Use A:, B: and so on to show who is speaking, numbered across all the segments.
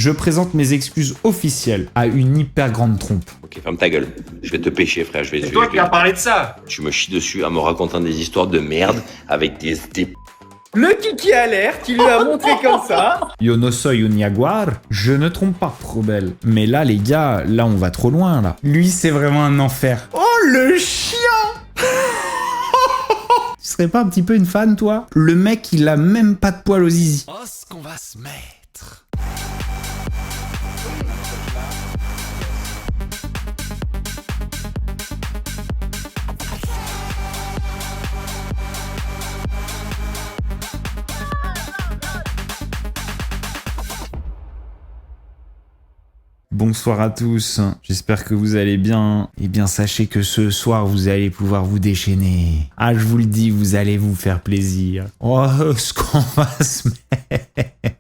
A: je présente mes excuses officielles à une hyper grande trompe.
B: Ok, ferme ta gueule. Je vais te pêcher, frère.
C: C'est toi qui as parlé de ça.
B: Tu me chies dessus en me racontant des histoires de merde avec des...
C: Le kiki alerte, il lui a montré comme ça.
A: Yo no soy un jaguar, je ne trompe pas, trop belle. Mais là, les gars, là, on va trop loin, là. Lui, c'est vraiment un enfer. Oh, le chien. Tu serais pas un petit peu une fan, toi? Le mec, il a même pas de poil au zizi.
D: Oh, ce qu'on va se mettre.
A: Bonsoir à tous, j'espère que vous allez bien. Eh bien, sachez que ce soir, vous allez pouvoir vous déchaîner. Ah, je vous le dis, vous allez vous faire plaisir. Oh, ce qu'on va se mettre.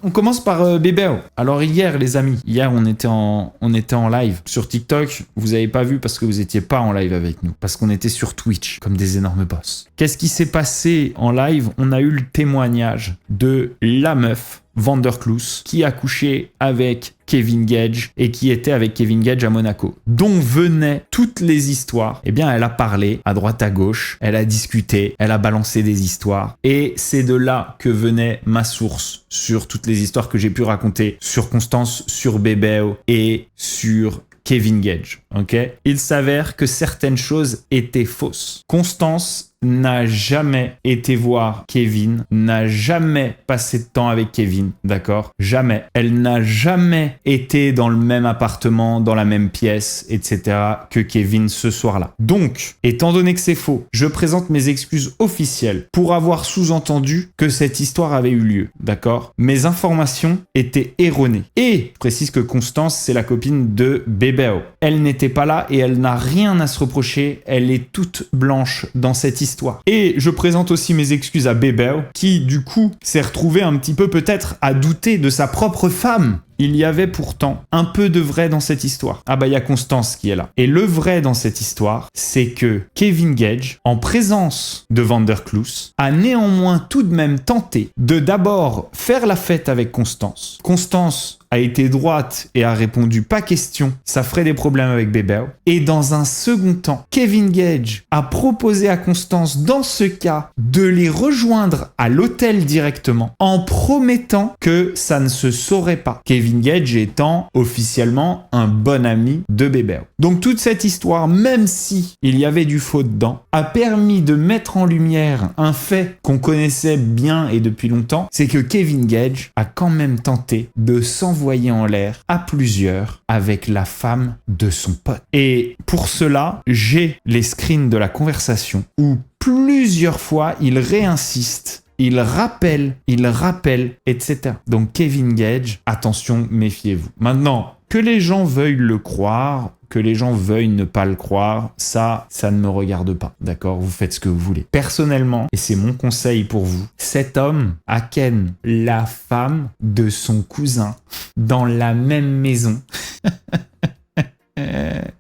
A: On commence par Bébéo. Alors hier, les amis, hier on était en live sur TikTok. Vous avez pas vu parce que vous étiez pas en live avec nous, parce qu'on était sur Twitch comme des énormes boss. Qu'est-ce qui s'est passé en live? On a eu le témoignage de la meuf Vanderkloos qui a couché avec Kevin Gage et qui était avec Kevin Gage à Monaco, dont venaient toutes les histoires. Eh bien, elle a parlé à droite à gauche, elle a discuté, elle a balancé des histoires et c'est de là que venait ma source sur toutes les histoires que j'ai pu raconter sur Constance, sur Bébéo et sur Kevin Gage, ok? Il s'avère que certaines choses étaient fausses. Constance n'a jamais été voir Kevin, n'a jamais passé de temps avec Kevin, d'accord? Jamais. Elle n'a jamais été dans le même appartement, dans la même pièce, etc. que Kevin ce soir-là. Donc, étant donné que c'est faux, je présente mes excuses officielles pour avoir sous-entendu que cette histoire avait eu lieu, d'accord? Mes informations étaient erronées. Et je précise que Constance, c'est la copine de Bébéo. Elle n'était pas là et elle n'a rien à se reprocher. Elle est toute blanche dans cette histoire. Et je présente aussi mes excuses à Bébéo, qui du coup s'est retrouvé un petit peu peut-être à douter de sa propre femme. Il y avait pourtant un peu de vrai dans cette histoire. Ah bah il y a Constance qui est là. Et le vrai dans cette histoire, c'est que Kevin Gage, en présence de Vanderkloos, a néanmoins tout de même tenté de d'abord faire la fête avec Constance. Constance a été droite et a répondu pas question, ça ferait des problèmes avec Bébéo. Et dans un second temps, Kevin Gage a proposé à Constance, dans ce cas, de les rejoindre à l'hôtel directement, en promettant que ça ne se saurait pas. Kevin Gage étant officiellement un bon ami de Bébéo. Donc toute cette histoire, même si il y avait du faux dedans, a permis de mettre en lumière un fait qu'on connaissait bien et depuis longtemps, c'est que Kevin Gage a quand même tenté de s'envoyer en l'air à plusieurs avec la femme de son pote. Et pour cela, j'ai les screens de la conversation où plusieurs fois il réinsiste. Il rappelle, etc. Donc Kevin Gage, attention, méfiez-vous. Maintenant, que les gens veuillent le croire, que les gens veuillent ne pas le croire, ça ne me regarde pas, d'accord? Vous faites ce que vous voulez. Personnellement, et c'est mon conseil pour vous, cet homme a ken la femme de son cousin dans la même maison.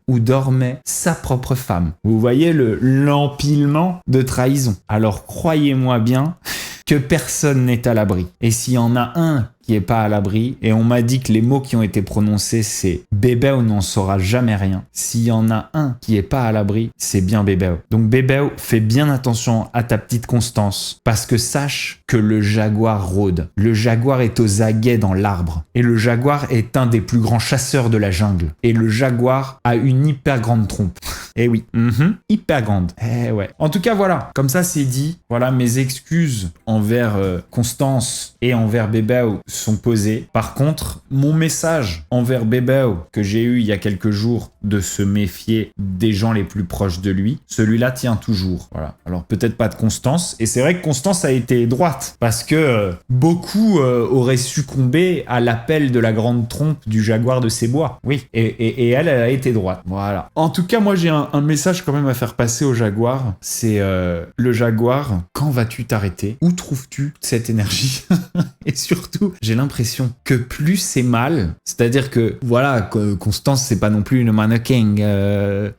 A: Où dormait sa propre femme. Vous voyez l'empilement de trahison. Alors croyez-moi bien que personne n'est à l'abri. Et s'il y en a un qui est pas à l'abri, et on m'a dit que les mots qui ont été prononcés, c'est Bébéo n'en saura jamais rien. S'il y en a un qui est pas à l'abri, c'est bien Bébéo. Donc Bébéo, fais bien attention à ta petite Constance, parce que sache que le jaguar rôde. Le jaguar est aux aguets dans l'arbre. Et le jaguar est un des plus grands chasseurs de la jungle. Et le jaguar a une hyper grande trompe. Eh oui, hyper grande. Eh ouais. En tout cas, voilà. Comme ça, c'est dit. Voilà, mes excuses envers Constance et envers Bébéo sont posées. Par contre, mon message envers Bébéo que j'ai eu il y a quelques jours de se méfier des gens les plus proches de lui, celui-là tient toujours. Voilà. Alors peut-être pas de Constance. Et c'est vrai que Constance a été droite parce que beaucoup auraient succombé à l'appel de la grande trompe du jaguar de ses bois. Oui. Et elle a été droite. Voilà. En tout cas, moi j'ai un message quand même à faire passer au jaguar. C'est le jaguar, quand vas-tu t'arrêter? Où trouves-tu cette énergie? Et surtout, j'ai l'impression que plus c'est mal, c'est-à-dire que voilà, Constance, c'est pas non plus une mannequin.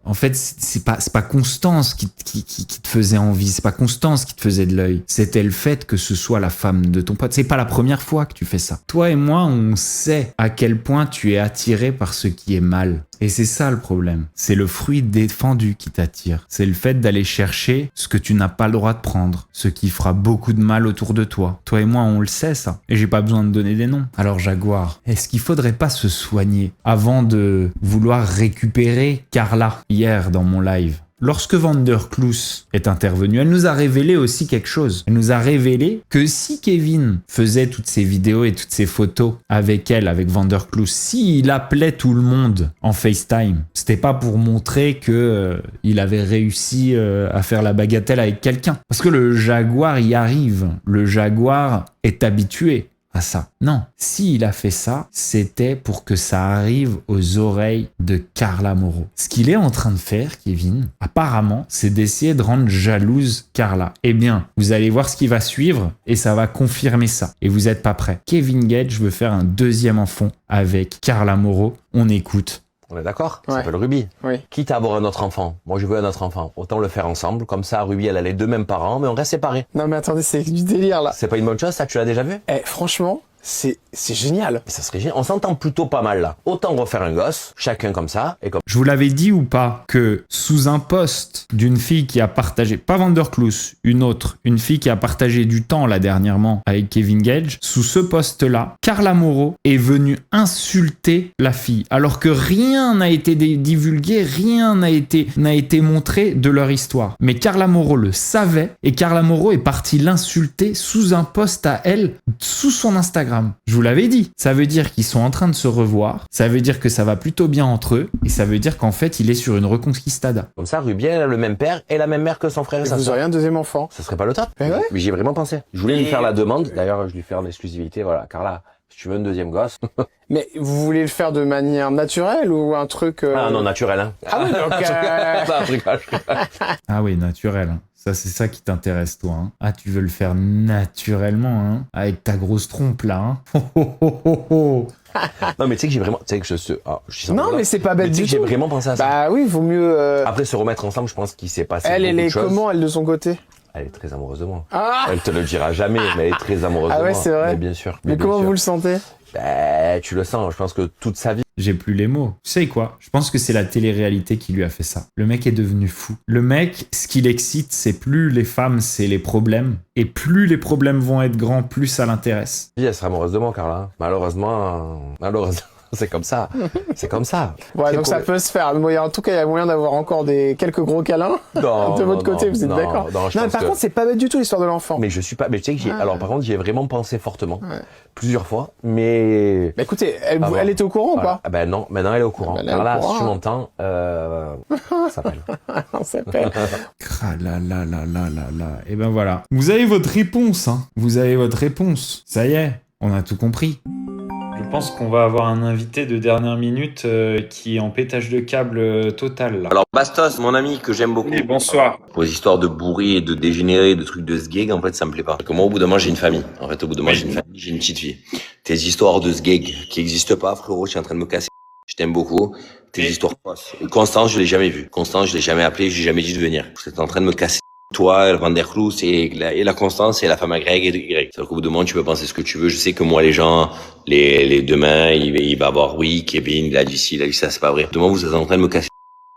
A: En fait, c'est pas Constance qui te faisait envie. C'est pas Constance qui te faisait de l'œil. C'était le fait que ce soit la femme de ton pote. C'est pas la première fois que tu fais ça. Toi et moi, on sait à quel point tu es attiré par ce qui est mal. Et c'est ça le problème. C'est le fruit défendu qui t'attire. C'est le fait d'aller chercher ce que tu n'as pas le droit de prendre. Ce qui fera beaucoup de mal autour de toi. Toi et moi, on le sait ça. Et j'ai pas besoin de donner des noms. Alors Jaguar, est-ce qu'il faudrait pas se soigner avant de vouloir récupérer Carla? Hier dans mon live, lorsque Vanderkloos est intervenue, elle nous a révélé aussi quelque chose. Elle nous a révélé que si Kevin faisait toutes ces vidéos et toutes ces photos avec elle, avec Vanderkloos, s'il appelait tout le monde en FaceTime, c'était pas pour montrer que il avait réussi à faire la bagatelle avec quelqu'un. Parce que le Jaguar y arrive. Le Jaguar est habitué à ça. Non, s'il a fait ça, c'était pour que ça arrive aux oreilles de Carla Moreau. Ce qu'il est en train de faire, Kevin, apparemment, c'est d'essayer de rendre jalouse Carla. Eh bien, vous allez voir ce qui va suivre et ça va confirmer ça. Et vous n'êtes pas prêts. Kevin Gage veut faire un deuxième enfant avec Carla Moreau. On écoute.
E: On est d'accord?
C: Ouais.
E: Ça s'appelle Ruby.
C: Oui.
E: Quitte à avoir un autre enfant. Moi, je veux un autre enfant. Autant le faire ensemble. Comme ça, Ruby, elle a les deux mêmes parents, mais on reste séparés.
C: Non mais attendez, c'est du délire là.
E: C'est pas une bonne chose, ça? Tu l'as déjà vu?
C: Franchement, c'est génial.
E: Ça serait génial. On s'entend plutôt pas mal, là. Autant refaire un gosse, chacun comme ça, et comme...
A: Je vous l'avais dit ou pas que sous un post d'une fille qui a partagé, pas Vanderkloos, une fille qui a partagé du temps là dernièrement avec Kevin Gage, sous ce post-là, Carla Moreau est venue insulter la fille, alors que rien n'a été divulgué, rien n'a été montré de leur histoire. Mais Carla Moreau le savait et Carla Moreau est partie l'insulter sous un post à elle, sous son Instagram. Je vous l'avais dit. Ça veut dire qu'ils sont en train de se revoir. Ça veut dire que ça va plutôt bien entre eux. Et ça veut dire qu'en fait, il est sur une reconquistada.
E: Comme ça, Ruby, elle a le même père et la même mère que son frère et sa
C: Vous
E: sœur.
C: auriez un deuxième enfant.
E: Ça serait pas le top?
C: Mais ouais.
E: Mais j'y ai vraiment pensé. Je voulais lui faire la demande. D'ailleurs, je lui fais en exclusivité. Voilà, Carla, si tu veux un deuxième gosse.
C: Mais vous voulez le faire de manière naturelle ou un truc...
E: Ah non, naturel, hein.
C: Ah oui, donc...
E: Non, je rigole.
A: Ah oui, naturel. Ça, c'est ça qui t'intéresse, toi. Hein. Ah, tu veux le faire naturellement, hein, avec ta grosse trompe, là. Hein. Oh, oh, oh, oh, oh.
E: Non, mais tu sais que j'ai vraiment... Tu sais que je suis... Ah, je suis sans
C: Non,
E: problème.
C: mais c'est pas bête
E: Mais tu sais
C: du
E: que j'ai
C: tout.
E: vraiment pensé à ça.
C: Bah oui, vaut mieux...
E: Après, se remettre ensemble, je pense qu'il s'est passé
C: Elle
E: beaucoup
C: est
E: de choses.
C: comment, elle, de son côté?
E: Elle est très amoureuse de moi.
C: Ah
E: Elle te le dira jamais, mais elle est très amoureuse
C: Ah
E: de
C: ouais,
E: moi.
C: c'est vrai.
E: Mais bien sûr.
C: Mais
E: bien
C: comment
E: sûr.
C: vous le sentez?
E: Ben, tu le sens. Je pense que toute sa vie...
A: J'ai plus les mots. Tu sais quoi? Je pense que c'est la télé-réalité qui lui a fait ça. Le mec est devenu fou. Le mec, ce qui l'excite, c'est plus les femmes, c'est les problèmes. Et plus les problèmes vont être grands, plus ça l'intéresse.
E: Elle sera amoureuse de moi, Carla. Malheureusement, c'est comme ça. C'est comme ça.
C: Ouais,
E: C'est
C: donc
E: pour-
C: ça peut se faire. En tout cas, il y a moyen d'avoir encore quelques gros câlins.
E: Non,
C: De votre
E: non,
C: côté, vous êtes
E: non,
C: d'accord?
E: non, je
C: mais
E: pense
C: par
E: que-
C: contre, c'est pas bête du tout l'histoire de l'enfant.
E: Mais je suis pas... Mais tu sais que j'ai...
C: Ah.
E: Alors, par contre, j'y ai vraiment pensé fortement.
C: Ouais.
E: Plusieurs fois. Mais...
C: Bah écoutez, elle,
E: Ah bon.
C: elle était au courant
E: Voilà.
C: ou pas?
E: Ah ben non, maintenant elle est au courant.
C: Ah ben, elle est au
E: Carla,
C: courant.
E: si tu m'entends, ça s'appelle.
C: On s'appelle.
A: Ah là là là là là là. Et ben voilà. Vous avez votre réponse, hein. Vous avez votre réponse. Ça y est, on a tout compris. Je pense qu'on va avoir un invité de dernière minute qui est en pétage de câble total là.
B: Alors Bastos, mon ami que j'aime beaucoup.
A: Et bonsoir.
B: Vos histoires de bourris et de dégénérés, de trucs de sgeg, en fait, ça me plaît pas. Parce que moi, au bout d'un moment, j'ai une famille. En fait, au bout d'un moment, j'ai une famille, j'ai une petite fille. Tes histoires de sgeg qui existent pas, frérot, je suis en train de me casser. Je t'aime beaucoup. Tes histoires fausses. Constance, je l'ai jamais vue. Constance, je l'ai jamais appelée, j'ai jamais dit de venir. Vous êtes en train de me casser. Toi, Vanderkloos et la Constance et la femme à Greg et Y. C'est-à-dire qu'au bout d'un moment, tu peux penser ce que tu veux. Je sais que moi, les gens, les demain, il va avoir oui, Kevin, il a dit ci, il a dit ça, c'est pas vrai. Demain, vous êtes en train de me casser.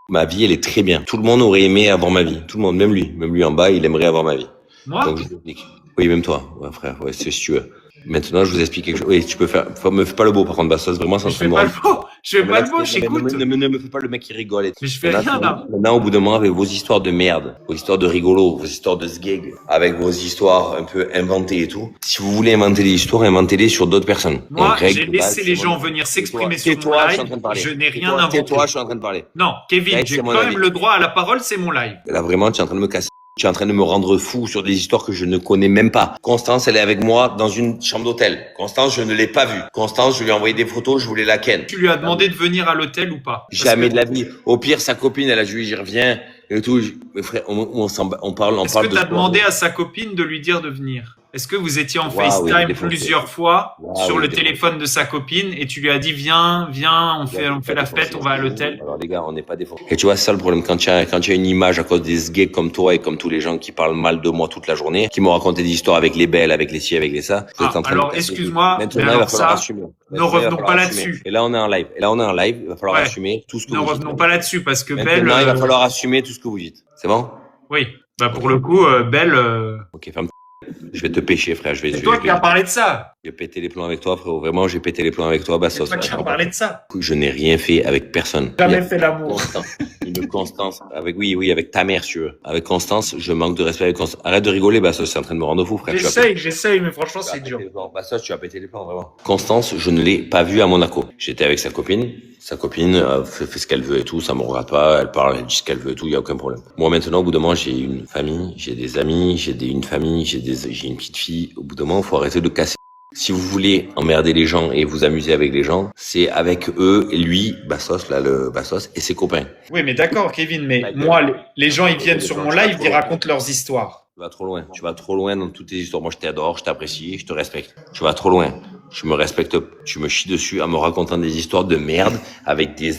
B: Ma vie, elle est très bien. Tout le monde aurait aimé avoir ma vie. Tout le monde, même lui en bas, il aimerait avoir ma vie.
A: Moi?
B: Donc, je vous explique. Oui, même toi. Ouais, frère. Ouais, si tu veux. Maintenant, je vous explique quelque chose. Oui, tu peux faire. Me fais pas le beau, par contre, Bastos. Vraiment, ça
A: Je fais pas le beau. Je fais pas le beau, j'écoute.
B: Ne me fais pas le mec qui rigole.
A: Mais je fais rien là.
B: Maintenant, au bout d'un moment, avec vos histoires de merde, vos histoires de rigolo, vos histoires de sgeg, avec vos histoires un peu inventées et tout, si vous voulez inventer des histoires, inventez-les sur d'autres personnes.
A: Moi,
B: Donc, Greg,
A: j'ai
B: de
A: laissé
B: base,
A: les
B: c'est
A: gens
B: mon-
A: venir s'exprimer
B: Tais-toi,
A: sur mon
B: je suis en train de
A: live.
B: parler.
A: Je n'ai rien
B: Tais-toi,
A: inventé.
B: tais-toi, je suis en train de parler.
A: Non, Kevin,
B: Greg,
A: j'ai
B: c'est mon
A: quand
B: avis.
A: même le droit à la parole, c'est mon live.
B: Là, vraiment, tu es en train de me casser. Tu es en train de me rendre fou sur des histoires que je ne connais même pas. Constance, elle est avec moi dans une chambre d'hôtel. Constance, je ne l'ai pas vue. Constance, je lui ai envoyé des photos, je voulais la ken.
A: Tu lui as demandé de venir à l'hôtel ou pas? Parce
B: Jamais
A: que-
B: de la vie. Au pire, sa copine, elle a joué, j'y reviens et tout. Mais frère, on parle
A: Est-ce que
B: de
A: t'as
B: sport.
A: demandé à sa copine de lui dire de venir? est-ce que vous étiez en
B: Waouh, il
A: FaceTime
B: est défoncé.
A: plusieurs fois
B: Waouh,
A: sur
B: il
A: le
B: est défoncé.
A: téléphone de sa copine et tu lui as dit viens, on fait la fête, on va à l'hôtel?
B: Alors les gars, on n'est pas des faux. Et tu vois, c'est ça le problème. Quand il y a une image à cause des gays comme toi et comme tous les gens qui parlent mal de moi toute la journée, qui m'ont raconté des histoires avec les belles, avec les ci, avec les ça. Vous êtes en train de
A: alors
B: me casser les
A: excuse-moi,
B: couilles.
A: mais
B: Maintenant, il va
A: alors
B: falloir
A: ça,
B: assumer.
A: ne
B: Maintenant, il va
A: revenons
B: falloir
A: pas
B: assumer.
A: là-dessus.
B: Et là, on est en live. Il va falloir
A: Ouais.
B: assumer tout ce que
A: Ne
B: vous dites.
A: revenons pas là-dessus parce que
B: Maintenant,
A: Belle,
B: il va falloir assumer tout ce que vous dites. C'est bon?
A: oui, bah pour le coup, Belle,
B: Ok, ferme. Je vais te pêcher, frère.
A: c'est toi qui as parlé de ça.
B: J'ai pété les plombs avec toi, frérot. Vraiment, j'ai pété les plombs avec toi,
A: C'est
B: Bastos.
A: toi qui as parlé de ça.
B: Je n'ai rien fait avec personne.
A: Jamais fait l'amour.
B: Une Constance. Oui, avec ta mère, si tu veux. Avec Constance, je manque de respect avec Constance. Arrête de rigoler, Bastos. C'est en train de me rendre fou, frère.
A: J'essaye, mais franchement, c'est dur.
B: Bastos, tu as pété les plombs, vraiment. Constance, je ne l'ai pas vue à Monaco. J'étais avec sa copine. Sa copine fait ce qu'elle veut et tout, ça me regarde pas, elle parle, elle dit ce qu'elle veut et tout, il y a aucun problème. Moi maintenant, au bout d'un moment, j'ai une famille, j'ai des amis, une famille, j'ai une petite fille. Au bout d'un moment, il faut arrêter de casser. Si vous voulez emmerder les gens et vous amuser avec les gens, c'est avec eux et lui, Bastos, là, le Bastos, et ses copains.
A: Oui, mais d'accord, Kevin, mais moi, les gens, ils viennent sur mon live, ils racontent leurs histoires.
B: Tu vas trop loin dans toutes tes histoires. Moi, je t'adore, je t'apprécie, je te respecte. Tu vas trop loin. Tu me respectes, tu me chies dessus en me racontant des histoires de merde avec des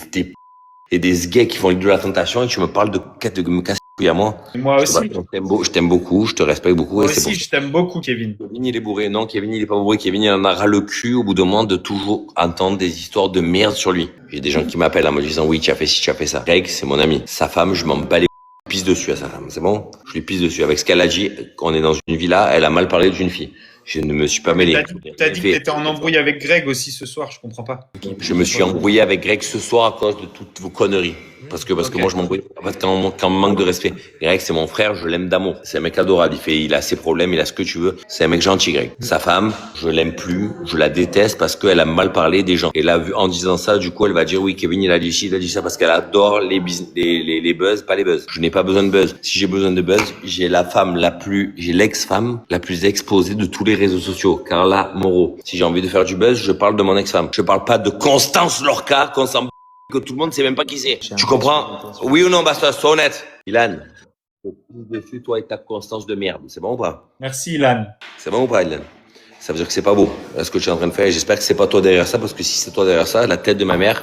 B: gays qui font de la tentation et tu me parles de me casser les couilles à moi.
A: Et moi aussi.
B: Je t'aime beaucoup, je te respecte beaucoup.
A: Moi
B: et c'est
A: aussi,
B: pour
A: je t'aime beaucoup, Kevin.
B: Kevin, il est bourré. Non, Kevin, il est pas bourré. Kevin, il en a ras le cul au bout d'un moment de toujours entendre des histoires de merde sur lui. J'ai des gens qui m'appellent en me disant oui, tu as fait ci, tu as fait ça. Greg, c'est mon ami. Sa femme, je m'en bats les je pisse dessus à sa femme. C'est bon? Je lui pisse dessus. Avec ce qu'elle a dit, on est dans une villa, elle a mal parlé d'une fille. Je ne me suis pas mêlé.
A: T'as dit que t'étais en embrouille avec Greg aussi ce soir, je comprends pas.
B: Je me suis embrouillé avec Greg ce soir à cause de toutes vos conneries. Parce que moi je m'embrouille. En fait, quand on manque de respect. Greg, c'est mon frère, je l'aime d'amour. C'est un mec adorable. Il a ses problèmes, il a ce que tu veux. C'est un mec gentil, Greg. Sa femme, je l'aime plus, je la déteste parce qu'elle a mal parlé des gens. Et là, en disant ça, du coup, elle va dire oui, Kevin, il a dit ci, il a dit ça parce qu'elle adore les buzz, pas les buzz. Je n'ai pas besoin de buzz. Si j'ai besoin de buzz, j'ai l'ex-femme la plus exposée de tous les réseaux sociaux. Carla Moreau. Si j'ai envie de faire du buzz, je parle de mon ex-femme. Je parle pas de Constance Lorca, qu'on s'en que tout le monde sait même pas qui c'est. Tu comprends? Oui ou non, Bastos, sois honnête. Ilan, je te pisse dessus, toi et ta Constance de merde. C'est bon ou pas?
A: Merci, Ilan.
B: C'est bon ou pas, Ilan? Ça veut dire que c'est pas beau, ce que tu es en train de faire. Et j'espère que c'est pas toi derrière ça, parce que si c'est toi derrière ça, la tête de ma mère,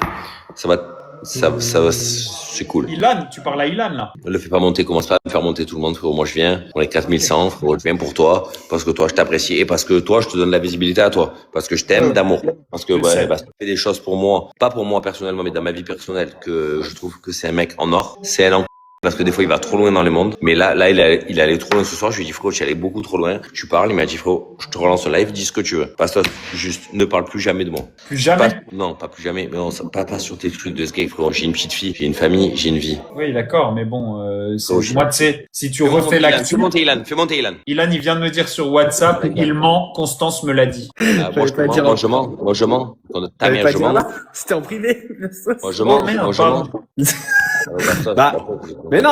B: ça va, c'est cool.
A: Ilan, tu parles à Ilan, là.
B: Ne le fais pas monter, commence pas à me faire monter tout le monde, frérot. Moi, je viens, on est 4100, frérot. Je viens pour toi, parce que toi, je t'apprécie, et parce que toi, je te donne la visibilité à toi. Parce que je t'aime d'amour. Parce que, ouais, bah, tu fais des choses pour moi. Pas pour moi personnellement, mais dans ma vie personnelle, que je trouve que c'est un mec en or. C'est un parce que des fois, il va trop loin dans le monde. Mais là, il est allé trop loin ce soir. Je lui ai dit, frérot, tu es allé beaucoup trop loin. Tu parles. Il m'a dit, frérot, je te relance en live, dis ce que tu veux. Passe toi, juste, ne parle plus jamais de moi.
A: Plus jamais?
B: Non, pas plus jamais. Mais non, pas sur tes trucs de ce gay, frérot. J'ai une petite fille, j'ai une famille, j'ai une vie.
A: Oui, d'accord, mais bon,
B: Oh,
A: moi, tu sais, si tu refais l'actu.
B: Fais monter Ilan.
A: Ilan, il vient de me dire sur WhatsApp, il ment, Constance me l'a dit.
B: Moi, je mens. Ta mère, je mens.
C: C'était en privé.
B: Moi, je mens.
C: Bah, mais non,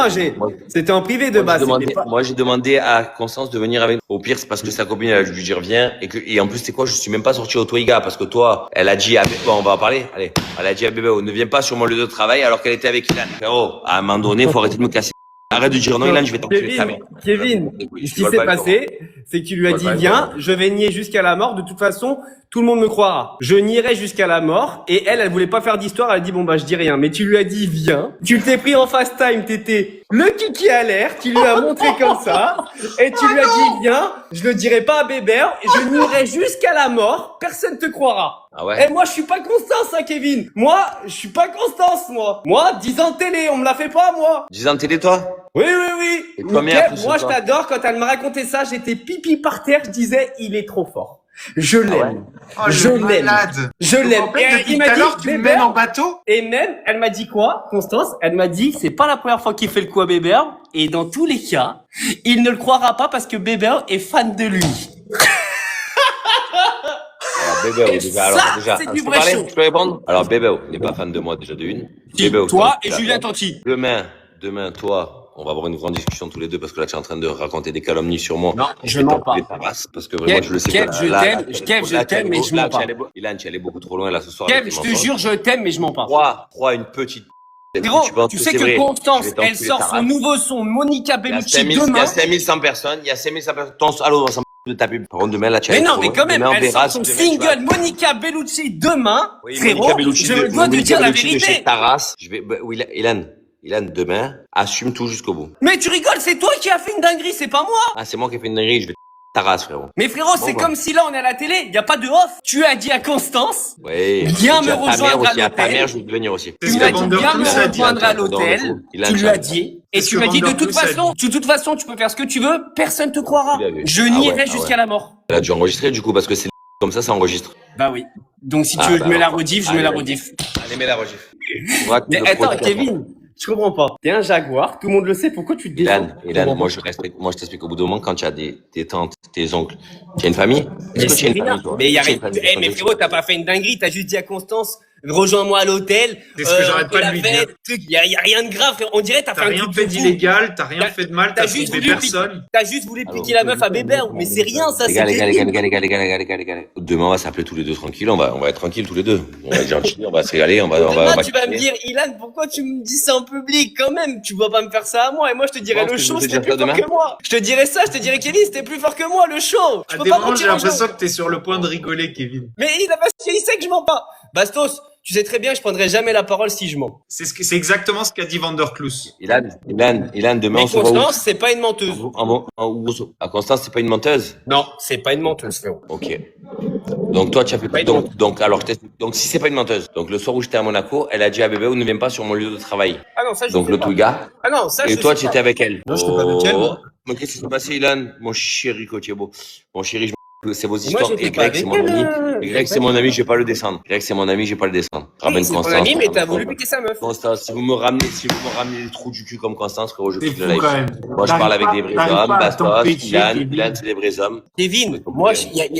C: c'était en privé de base.
B: Moi, j'ai demandé à Constance de venir avec. Au pire, c'est parce que sa copine, elle a lui dit reviens. Et en plus, c'est quoi? Je suis même pas sorti au Toiga parce que toi, elle a dit à bon, on va en parler. Allez. Elle a dit à Bébé, ne viens pas sur mon lieu de travail alors qu'elle était avec Ilan. Frérot, à un moment donné, faut arrêter de me casser. Arrête de dire non, Ilan, je vais t'enculer ta mère.
C: Kevin, ce qui s'est passé, c'est que tu lui as dit viens, je vais nier jusqu'à la mort. De toute façon, tout le monde me croira. Je nierai jusqu'à la mort. Et elle voulait pas faire d'histoire. Elle a dit bon bah je dis rien. Mais tu lui as dit viens. Tu t'es pris en fast time. T'étais le kiki à l'air. Tu lui as montré comme ça. Et tu lui as dit viens. Je le dirai pas à Bébert. Et je nierai jusqu'à la mort. Personne te croira.
B: Ah ouais.
C: Et moi je suis pas Constance, hein, Kevin. Moi je suis pas Constance, moi. Moi 10 ans de télé, on me la fait pas moi.
B: 10 ans de télé, toi?
C: Oui, oui, oui.
B: Et combien
C: Nickel. Moi je t'adore. Quand elle m'a raconté ça, j'étais pipi par terre. Je disais il est trop fort. Je l'aime. Je l'aime. Je l'aime. Et il m'a dit,
A: tu me mènes en bateau?
C: Et même, elle m'a dit quoi, Constance? Elle m'a dit, c'est pas la première fois qu'il fait le coup à Bébert. Et dans tous les cas, il ne le croira pas parce que Bébert est fan de lui.
B: Alors, Bébé, déjà,
C: c'est du
B: je peux
C: vrai
B: parler?
C: show.
B: Je peux répondre? Alors, Bébé n'est pas fan de moi, déjà de une. Bébé,
C: Toi et Julien Tanti.
B: Demain, toi, on va avoir une grande discussion tous les deux parce que là, tu es en train de raconter des calomnies sur moi.
C: Non, je mens pas.
B: Parce que vraiment, je le sais.
C: Kev, je t'aime, mais je mens pas.
B: Ilan, tu es allé beaucoup trop loin là ce soir.
C: Kev, je te jure, je t'aime, mais je mens pas.
B: Crois une petite.
C: Gros, tu sais que Constance, elle sort son nouveau son, Monica Bellucci, demain.
B: Il y a 5100 personnes. Allô, de ta pub. Par contre, demain, là, tu
C: Mais
B: as
C: non,
B: une
C: mais
B: promo.
C: quand même,
B: Demain, on
C: elle
B: verra
C: sort son
B: si demain, tu vas-
C: single Monica Bellucci demain.
B: Oui,
C: Frérot,
B: Monica Bellucci
C: je
B: de-
C: me dois de
B: Monica
C: dire la
B: Bellucci de
C: vérité.
B: chez Taras. Je vais, oui, Ilan, demain, assume tout jusqu'au bout.
C: Mais tu rigoles, c'est toi qui as fait une dinguerie, c'est pas moi.
B: Ah, c'est moi qui ai fait une dinguerie, je vais Taras, frérot.
C: Mais frérot, c'est
B: bah.
C: comme si là on est à la télé, y a pas de off. Tu as dit à Constance,
B: Oui.
C: Viens
B: J'ai
C: me
B: dit à ta mère
C: rejoindre à
B: aussi, à ta
C: l'hôtel.
B: mère, je vais te venir aussi.
F: C'est
C: tu
F: ce
C: lui as
F: que
C: dit
F: Vander
C: viens me
F: Plus a dit.
C: rejoindre à
B: Dans le
C: l'hôtel.
B: coup, il a
C: Tu
B: un
C: lui as
B: chat.
C: dit. Et
F: C'est ce
C: tu
F: que
C: m'as dit de
F: Vander
C: toute
F: Plus a
C: façon, tu peux faire ce que tu veux, personne te croira.
B: Il a vu.
C: Je
B: Ah
C: nierai
B: ouais, ah
C: jusqu'à
B: ouais.
C: la mort.
B: Elle a dû enregistrer, du coup, parce que c'est comme ça enregistre.
C: Bah oui. Donc si tu
B: Ah,
C: veux,
B: bah
C: je mets la
B: alors.
C: rediff, je
B: Allez,
C: mets la
B: vas-y.
C: rediff.
B: Allez, mets la rediff.
C: Mais attends, Kevin, je comprends pas. T'es un jaguar, tout le monde le sait, pourquoi tu te défends?
B: Ilan, moi, je t'explique au bout d'un moment, quand tu as tes tantes, tes oncles, tu as une famille? Est-ce que tu as une famille, toi?
C: Mais y a
B: Tu as
C: rien.
B: une famille,
C: Eh, mais frérot, t'as pas fait une dinguerie, t'as juste dit à Constance, rejoins-moi à l'hôtel.
F: C'est ce que j'arrête pas de lui dire.
C: Y a rien de grave, frérot. On dirait t'as
F: T'as
C: fait un
F: rien
C: truc
F: fait
C: de fou.
F: d'illégal, t'as rien
C: T'as-
F: fait de mal,
C: t'as
F: t'as
C: juste
F: trompé
C: voulu
F: personne.
C: T'as juste voulu piquer la meuf à Bébert, mais c'est rien, ça,
B: Les
C: c'est
B: gars, les
C: terrible.
B: gars. Demain, on va s'appeler tous les deux tranquilles, on va être tranquilles tous les deux. On va être gentils, on va se régaler, on va
C: Demain, tu vas me
B: kiffer.
C: dire, Ilan, pourquoi tu me dis ça en public quand même? Tu vas pas me faire ça à moi. Et moi, je te dirais,
B: Non,
C: le
B: parce que
C: show,
B: je vais te
C: c'était
B: dire
C: plus
B: ça
C: fort
B: demain.
C: que moi. Je te dirais ça, je te dirais, Kevin, c'était plus fort que moi, le show. Je
F: À
C: peux
F: des
C: pas
F: moments, j'ai
C: mentir aux gens.
F: l'impression que t'es sur le point de rigoler, Kevin.
C: Mais il sait que je mens pas. Bastos, tu sais très bien, je prendrai jamais la parole si je mens.
F: C'est exactement ce qu'a dit Vanderklus.
B: Ilan, demain,
C: Mais
B: on se voit où?
C: Constance, c'est pas une menteuse.
B: À Constance, c'est pas une menteuse?
C: Non, c'est pas une menteuse, frérot.
B: Ok. Donc toi tu as fait
C: Pas une
B: donc si c'est pas une menteuse. Donc le soir où j'étais à Monaco, elle a dit à bébé on ne vient pas sur mon lieu de travail.
C: Ah non, ça je
B: Donc
C: sais
B: le
C: pas.
B: Touga.
C: Ah non, ça je
B: Et toi
C: sais
B: tu
C: pas.
B: étais avec elle.
C: Non, j'étais pas avec elle, moi.
B: Mais qu'est-ce qui s'est passé Ilan? Mon chéri Cotiebo. Mon chéri, c'est vos
C: Moi,
B: histoires.
C: j'étais
B: Et
C: pas
B: Greg c'est
C: avec
B: mon
C: elle,
B: ami. Et Greg c'est mon ami, je vais pas le descendre. Greg c'est mon ami, je vais pas le descendre.
C: Oui,
B: Ramène
C: c'est ton
B: Constance.
C: ami, mais t'as voulu piquer sa meuf.
B: Constance, si vous me ramenez des trous du cul comme Constance, frérot, je
F: C'est
B: quitte
F: fou
B: le live.
F: quand même.
B: Moi je parle avec des vrais
F: T'arrives
B: hommes,
F: pas à
B: Bastos,
F: t'empêcher,
B: Ilan,
F: Kevin.
B: c'est des vrais hommes.
C: Kevin, moi,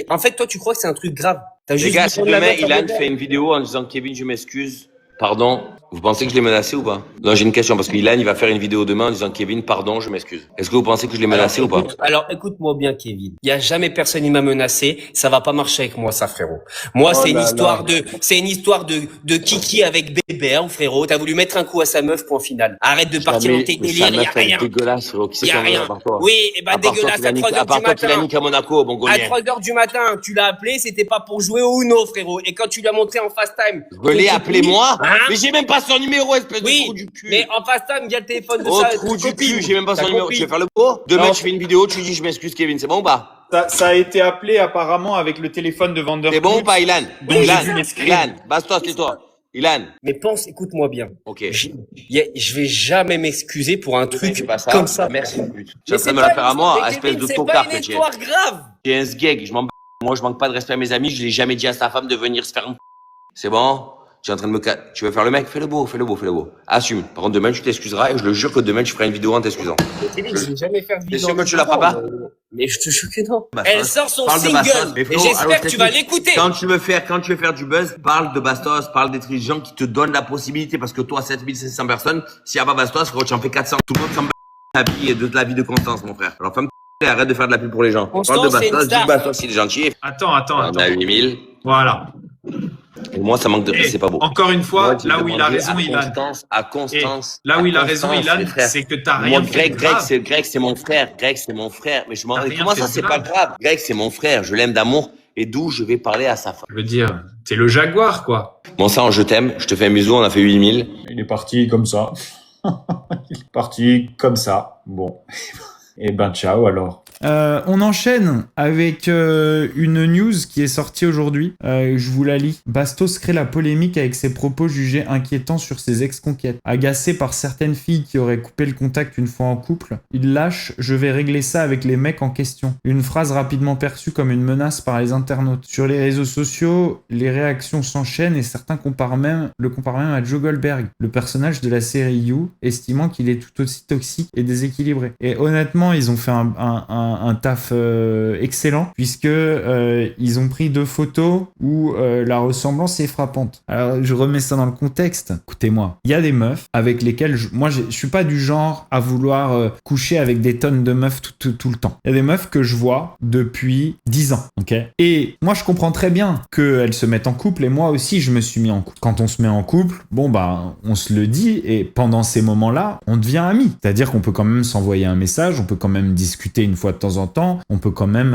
C: en fait, toi, tu crois que c'est un truc grave. T'as
B: Les
C: juste
B: gars,
C: voulu
B: si
C: prendre la
B: demain
C: meuf à
B: Ilan
C: Bébert.
B: fait une vidéo en disant Kevin, je m'excuse, pardon, vous pensez que je l'ai menacé ou pas? Non, j'ai une question parce que Ilan, il va faire une vidéo demain en disant Kevin, pardon, je m'excuse. Est-ce que vous pensez que je l'ai menacé ou pas?
C: Alors, écoute-moi bien, Kevin. Il y a jamais personne qui m'a menacé. Ça va pas marcher avec moi, ça, frérot. Moi, c'est une histoire de Kiki avec Bébert, frérot. T'as voulu mettre un coup à sa meuf, point final. Arrête de partir dans tes délires, y a rien.
B: Dégueulasse, frérot. Qui c'est
C: Y
B: qui
C: a
B: en veut
C: rien.
B: à part toi?
C: Oui, et ben,
B: À part toi,
C: dégueulasse, à 3
B: à
C: heures
B: part
C: du
B: toi, tu l'as
C: matin.
B: niqué à Monaco, bon
C: À
B: gaulien.
C: 3 heures du matin, tu l'as appelé, c'était pas pour jouer au Uno, frérot. Et quand tu l'as montré en FaceTime.
B: Je l'ai appelé moi?
C: Hein?
B: Mais j'ai même pas son numéro, espèce de
C: Oui,
B: trou du cul.
C: mais en FaceTime, il y a le téléphone de
B: Oh,
C: sa
B: trou du
C: copine.
B: cul, j'ai même pas
C: Ta
B: son numéro.
C: copine.
B: Tu veux faire le beau? Demain,
C: Non.
B: tu fais une vidéo, tu dis je m'excuse, Kevin, c'est bon ou pas?
G: Ça a été appelé apparemment avec le téléphone de Vander.
B: C'est bon ou pas, Ilan?
G: Donc, j'ai
B: Ilan,
G: vu les screens.
B: Ilan, Bastos, tais-toi. Ilan.
C: Mais écoute-moi bien.
B: Ok.
C: Je vais jamais m'excuser pour un truc
B: C'est pas ça.
C: comme ça.
B: Merci, pute. Tu es
C: Mais
B: en train de me la faire à moi, espèce de
C: c'est
B: tocard
C: pas
B: que
C: une
B: tu es.
C: histoire grave.
B: Tu es un sgeg, je m'en bats. Moi, je manque pas de respect à mes amis, je l'ai jamais dit à sa femme de venir se faire un. C'est bon? Tu es en train de me tu veux faire le mec? Fais le beau. Assume. Par contre, demain, tu t'excuseras et je le jure que demain, tu feras une vidéo en t'excusant.
C: Kevin, je vais jamais faire de
B: T'es
C: vidéo.
B: sûr que tu la feras pas?
C: Mais je te jure que non.
B: Bastos.
C: Elle sort son
B: Parle de Bastos.
C: single.
B: Mais
C: Et
B: frérot, alors,
C: j'espère que tu vas
B: t'explique.
C: l'écouter.
B: Quand tu veux faire du buzz, parle de Bastos, parle des gens qui te donnent la possibilité parce que toi, 7500 personnes, s'il y a pas Bastos, frérot, tu en fais 400. Tout le monde s'en bat la vie et de la vie de Constance, mon frère. Alors, femme, arrête de faire de la pub pour les gens.
C: Constance,
B: Parle de
C: c'est une
B: Bastos,
C: star.
B: dis Bastos, il est gentil.
F: Attends.
B: On a 8000.
F: Voilà.
B: Et moi, ça manque de
F: Et
B: c'est pas beau.
F: encore une fois,
B: Moi, j'ai
F: là où il a
B: demandé
F: raison,
B: à
F: Ilan.
B: Constance, à Constance.
F: Là où il a
B: à
F: raison,
B: Constance,
F: Ilan,
B: les frères.
F: c'est que t'as
B: Moi,
F: rien fait de grave.
B: Greg, c'est mon frère. Greg, c'est mon frère. Mais je m'en
F: T'as rien
B: comment
F: fait
B: ça,
F: de
B: c'est pas
F: grave.
B: grave? Greg, c'est mon frère. Je l'aime d'amour. Et d'où je vais parler à sa femme.
F: Je veux dire, t'es le jaguar, quoi.
B: Bon sang, je t'aime. Je te fais un bisou. On a fait 8000.
G: Il est parti comme ça. Il est parti comme ça. Bon. Et ben ciao alors.
A: On enchaîne avec une news qui est sortie aujourd'hui. Je vous la lis. Bastos crée la polémique avec ses propos jugés inquiétants sur ses ex-conquêtes. Agacé par certaines filles qui auraient coupé le contact une fois en couple, il lâche « Je vais régler ça avec les mecs en question ». Une phrase rapidement perçue comme une menace par les internautes. Sur les réseaux sociaux, les réactions s'enchaînent et certains le comparent même à Joe Goldberg, le personnage de la série You, estimant qu'il est tout aussi toxique et déséquilibré. Et honnêtement, ils ont fait un taf excellent puisque ils ont pris 2 photos où la ressemblance est frappante. Alors je remets ça dans le contexte. Écoutez-moi, il y a des meufs avec lesquelles je suis pas du genre à vouloir coucher avec des tonnes de meufs tout le temps. Il y a des meufs que je vois depuis 10 ans, ok. Et moi je comprends très bien qu'elles se mettent en couple et moi aussi je me suis mis en couple. Quand on se met en couple, bon bah on se le dit et pendant ces moments-là, on devient amis. C'est-à-dire qu'on peut quand même s'envoyer un message, on peut quand même discuter une fois de temps en temps, on peut quand même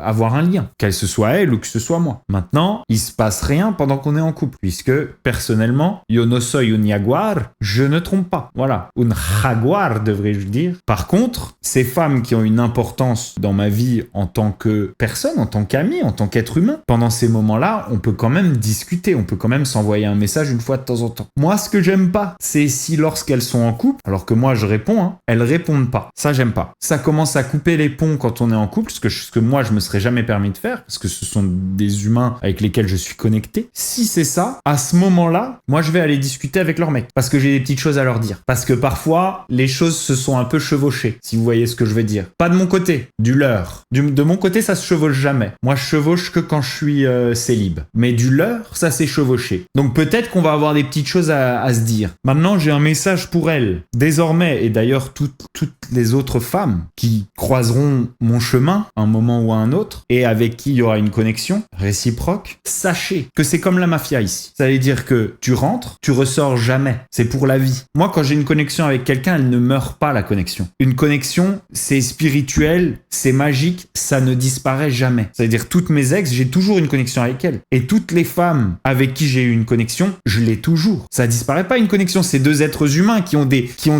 A: avoir un lien, qu'elle se soit elle ou que ce soit moi. Maintenant, il se passe rien pendant qu'on est en couple, puisque personnellement, yo no soy un jaguar, je ne trompe pas. Voilà, un jaguar devrais-je dire. Par contre, ces femmes qui ont une importance dans ma vie en tant que personne, en tant qu'ami, en tant qu'être humain, pendant ces moments-là, on peut quand même discuter, on peut quand même s'envoyer un message une fois de temps en temps. Moi, ce que j'aime pas, c'est si lorsqu'elles sont en couple, alors que moi je réponds, hein, elles répondent pas. Ça, j'aime pas. Ça commence à couper les ponts quand on est en couple, ce que moi je me serais jamais permis de faire, parce que ce sont des humains avec lesquels je suis connecté. Si c'est ça, à ce moment-là, moi je vais aller discuter avec leur mec, parce que j'ai des petites choses à leur dire. Parce que parfois, les choses se sont un peu chevauchées, si vous voyez ce que je veux dire. Pas de mon côté, du leur. De mon côté, ça se chevauche jamais. Moi, je chevauche que quand je suis célib. Mais du leur, ça s'est chevauché. Donc peut-être qu'on va avoir des petites choses à se dire. Maintenant, j'ai un message pour elles. Désormais, et d'ailleurs toutes les autres femmes qui croiseront mon chemin un moment ou à un autre, et avec qui il y aura une connexion réciproque, sachez que c'est comme la mafia ici. Ça veut dire que tu rentres, tu ressors jamais. C'est pour la vie. Moi, quand j'ai une connexion avec quelqu'un, elle ne meurt pas, la connexion. Une connexion, c'est spirituel, c'est magique, ça ne disparaît jamais. Ça veut dire toutes mes ex, j'ai toujours une connexion avec elles. Et toutes les femmes avec qui j'ai eu une connexion, je l'ai toujours. Ça disparaît pas une connexion, c'est deux êtres humains qui ont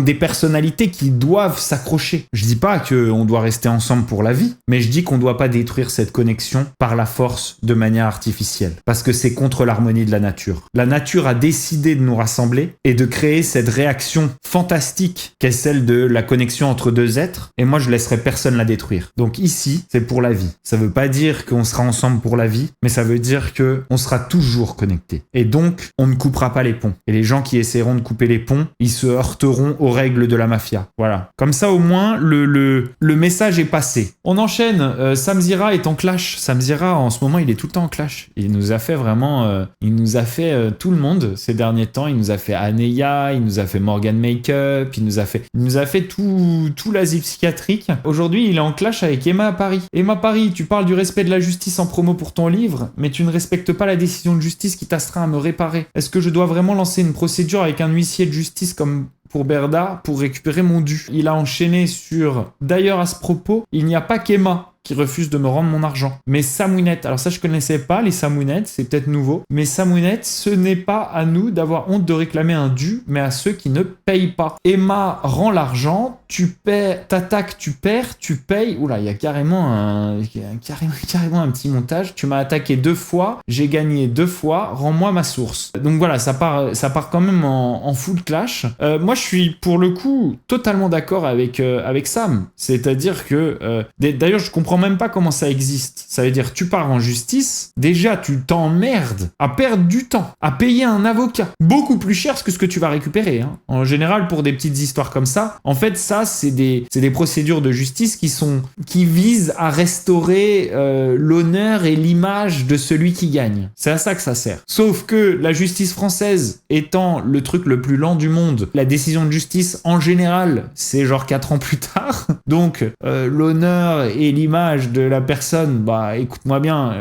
A: des personnalités qui doivent s'accrocher. Je dis pas qu'on doit rester ensemble pour la vie, mais je dis qu'on doit pas détruire cette connexion par la force de manière artificielle. Parce que c'est contre l'harmonie de la nature. La nature a décidé de nous rassembler et de créer cette réaction fantastique qu'est celle de la connexion entre deux êtres, et moi je laisserai personne la détruire. Donc ici, c'est pour la vie. Ça veut pas dire qu'on sera ensemble pour la vie, mais ça veut dire que on sera toujours connectés. Et donc, on ne coupera pas les ponts. Et les gens qui essaieront de couper les ponts, ils se heurteront aux règles de la mafia. Voilà. Comme ça, au moins, le message est passé. On enchaîne. Samzira est en clash. Samzira, en ce moment, il est tout le temps en clash. Il nous a fait vraiment... il nous a fait tout le monde ces derniers temps. Il nous a fait Aneya, il nous a fait Morgan Makeup, il nous a fait tout l'asile psychiatrique. Aujourd'hui, il est en clash avec Emma à Paris. Emma Paris, tu parles du respect de la justice en promo pour ton livre, mais tu ne respectes pas la décision de justice qui t'astreint à me réparer. Est-ce que je dois vraiment lancer une procédure avec un huissier de justice comme pour Berda pour récupérer mon dû? Il a enchaîné sur... D'ailleurs, à ce propos, il n'y a pas qu'Emma qui refuse de me rendre mon argent. Mais Samouinette, alors ça je connaissais pas, les Samouinettes, c'est peut-être nouveau, mais Samouinette, ce n'est pas à nous d'avoir honte de réclamer un dû, mais à ceux qui ne payent pas. Emma rend l'argent, tu paies, t'attaques, tu perds, tu payes. Oula, il y a carrément un petit montage. Tu m'as attaqué 2 fois, j'ai gagné 2 fois, rends-moi ma source. Donc voilà, ça part quand même en full clash. Moi je suis pour le coup totalement d'accord avec Sam. C'est-à-dire que, d'ailleurs je comprends même pas comment ça existe. Ça veut dire tu pars en justice, déjà tu t'emmerdes à perdre du temps, à payer un avocat beaucoup plus cher que ce que tu vas récupérer. Hein. En général, pour des petites histoires comme ça, en fait ça c'est des procédures de justice qui visent à restaurer l'honneur et l'image de celui qui gagne. C'est à ça que ça sert. Sauf que la justice française étant le truc le plus lent du monde, la décision de justice en général c'est genre 4 ans plus tard. Donc l'honneur et l'image de la personne, bah écoute-moi bien,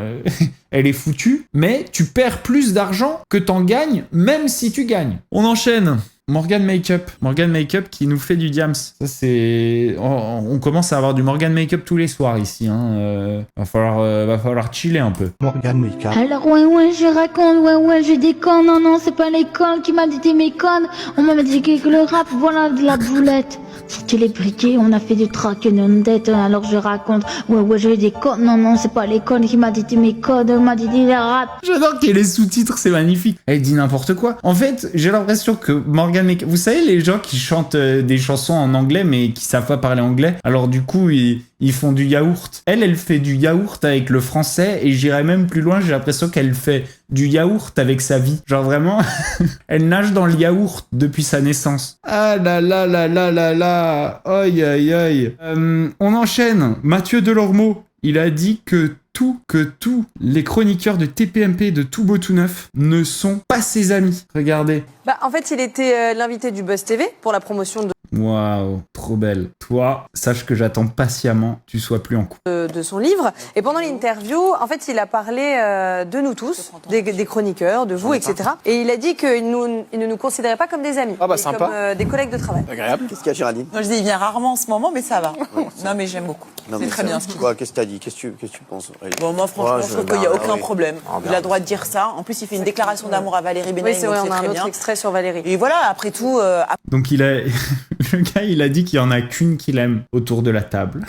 A: elle est foutue, mais tu perds plus d'argent que t'en gagnes, même si tu gagnes. On enchaîne. Morgan Makeup qui nous fait du diams. Ça c'est, on commence à avoir du Morgan Makeup tous les soirs ici. Hein. Va falloir chiller un peu.
H: Morgan Makeup.
I: Alors ouais je raconte, ouais je déconne, non c'est pas l'école qui m'a dit t'es méconne. On m'a dit que le rap, voilà de la boulette. C'était les briquets, on a fait du track non tête, alors je raconte, ouais je déconne, non c'est pas l'école qui m'a dit t'es méconne, on m'a dit le rap.
A: J'adore qu'il y ait les sous-titres, c'est magnifique. Elle dit n'importe quoi. En fait, j'ai l'impression que Morgan Makeup, vous savez les gens qui chantent des chansons en anglais mais qui savent pas parler anglais, alors du coup ils font du yaourt. Elle fait du yaourt avec le français et j'irais même plus loin, j'ai l'impression qu'elle fait du yaourt avec sa vie. Genre vraiment, elle nage dans le yaourt depuis sa naissance. Ah là là là là là là, aïe aïe aïe. On enchaîne. Mathieu Delormeau, il a dit que tous les chroniqueurs de TPMP de Tout Beau Tout Neuf ne sont pas ses amis. Regardez.
J: Bah, en fait, il était l'invité du Buzz TV pour la promotion de...
A: Waouh, trop belle. Toi, sache que j'attends patiemment que tu sois plus en couple.
H: De son livre. Et pendant l'interview, en fait, il a parlé de nous tous, des chroniqueurs, de vous, etc. Et il a dit qu'il ne nous considérait pas comme des amis, mais
J: sympa.
H: comme des collègues de travail.
J: Agréable. Qu'est-ce qu'il y a, Géraldine?
K: Moi, je dis, il vient rarement en ce moment, mais ça va. Non, mais j'aime beaucoup. C'est très bien ce qu'il dit.
J: Quoi, qu'est-ce que t'as dit? Qu'est-ce que tu penses?
K: Bon, moi, franchement, je trouve qu'il n'y a aucun problème. Il a le droit de dire ça. En plus, il fait une déclaration d'amour à Valérie Benaïm.
H: Oui, c'est vrai,
K: donc
H: on a un
K: très
H: autre
K: bien.
H: extrait sur Valérie.
K: Et voilà, après tout...
A: Donc le gars, il a dit qu'il y en a qu'une qu'il aime autour de la table.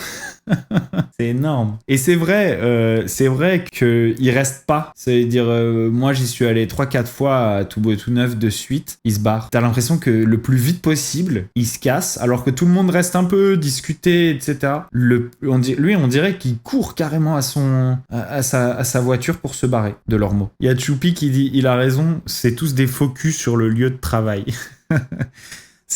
A: C'est énorme. Et c'est vrai qu'il reste pas. C'est-à-dire, moi j'y suis allé 3-4 fois à tout beau et tout neuf de suite. Il se barre. T'as l'impression que le plus vite possible, il se casse, alors que tout le monde reste un peu discuté, etc. On dirait qu'il court carrément à sa voiture pour se barrer de leurs mots. Il y a Choupi qui dit, il a raison, c'est tous des focus sur le lieu de travail.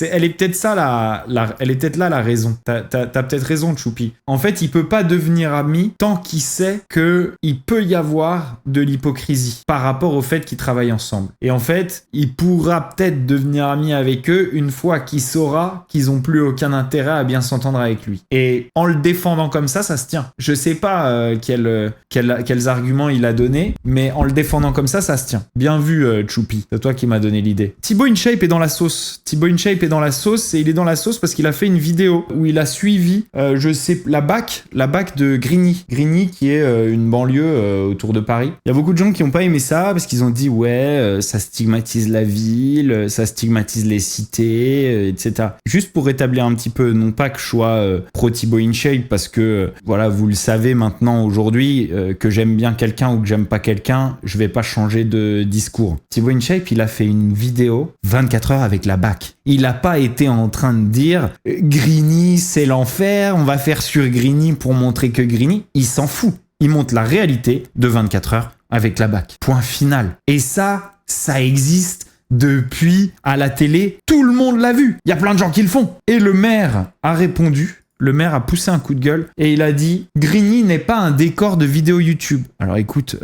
A: Elle est peut-être ça elle est peut-être là la raison. T'as peut-être raison, Choupi. En fait, il peut pas devenir ami tant qu'il sait que il peut y avoir de l'hypocrisie par rapport au fait qu'ils travaillent ensemble. Et en fait, il pourra peut-être devenir ami avec eux une fois qu'il saura qu'ils ont plus aucun intérêt à bien s'entendre avec lui. Et en le défendant comme ça se tient. Je sais pas quels arguments il a donné, mais en le défendant comme ça se tient. Bien vu, Choupi. C'est toi qui m'as donné l'idée. Thibaut InShape est dans la sauce. Thibaut InShape est dans la sauce, et il est dans la sauce parce qu'il a fait une vidéo où il a suivi la BAC de Grigny qui est une banlieue autour de Paris. Il y a beaucoup de gens qui n'ont pas aimé ça parce qu'ils ont dit ça stigmatise la ville, ça stigmatise les cités, etc. Juste pour rétablir un petit peu, non pas que je sois pro Thibaut InShape, parce que voilà, vous le savez maintenant aujourd'hui, que j'aime bien quelqu'un ou que j'aime pas quelqu'un, je vais pas changer de discours. Thibaut InShape, il a fait une vidéo 24 heures avec la BAC. Il a pas été en train de dire Grigny c'est l'enfer, on va faire sur Grigny pour montrer que Grigny, il s'en fout. Il montre la réalité de 24 heures avec la BAC. Point final. Et ça existe depuis à la télé, tout le monde l'a vu. Il y a plein de gens qui le font. Et le maire a répondu. Le maire a poussé un coup de gueule et il a dit « Grigny n'est pas un décor de vidéo YouTube ». Alors écoute,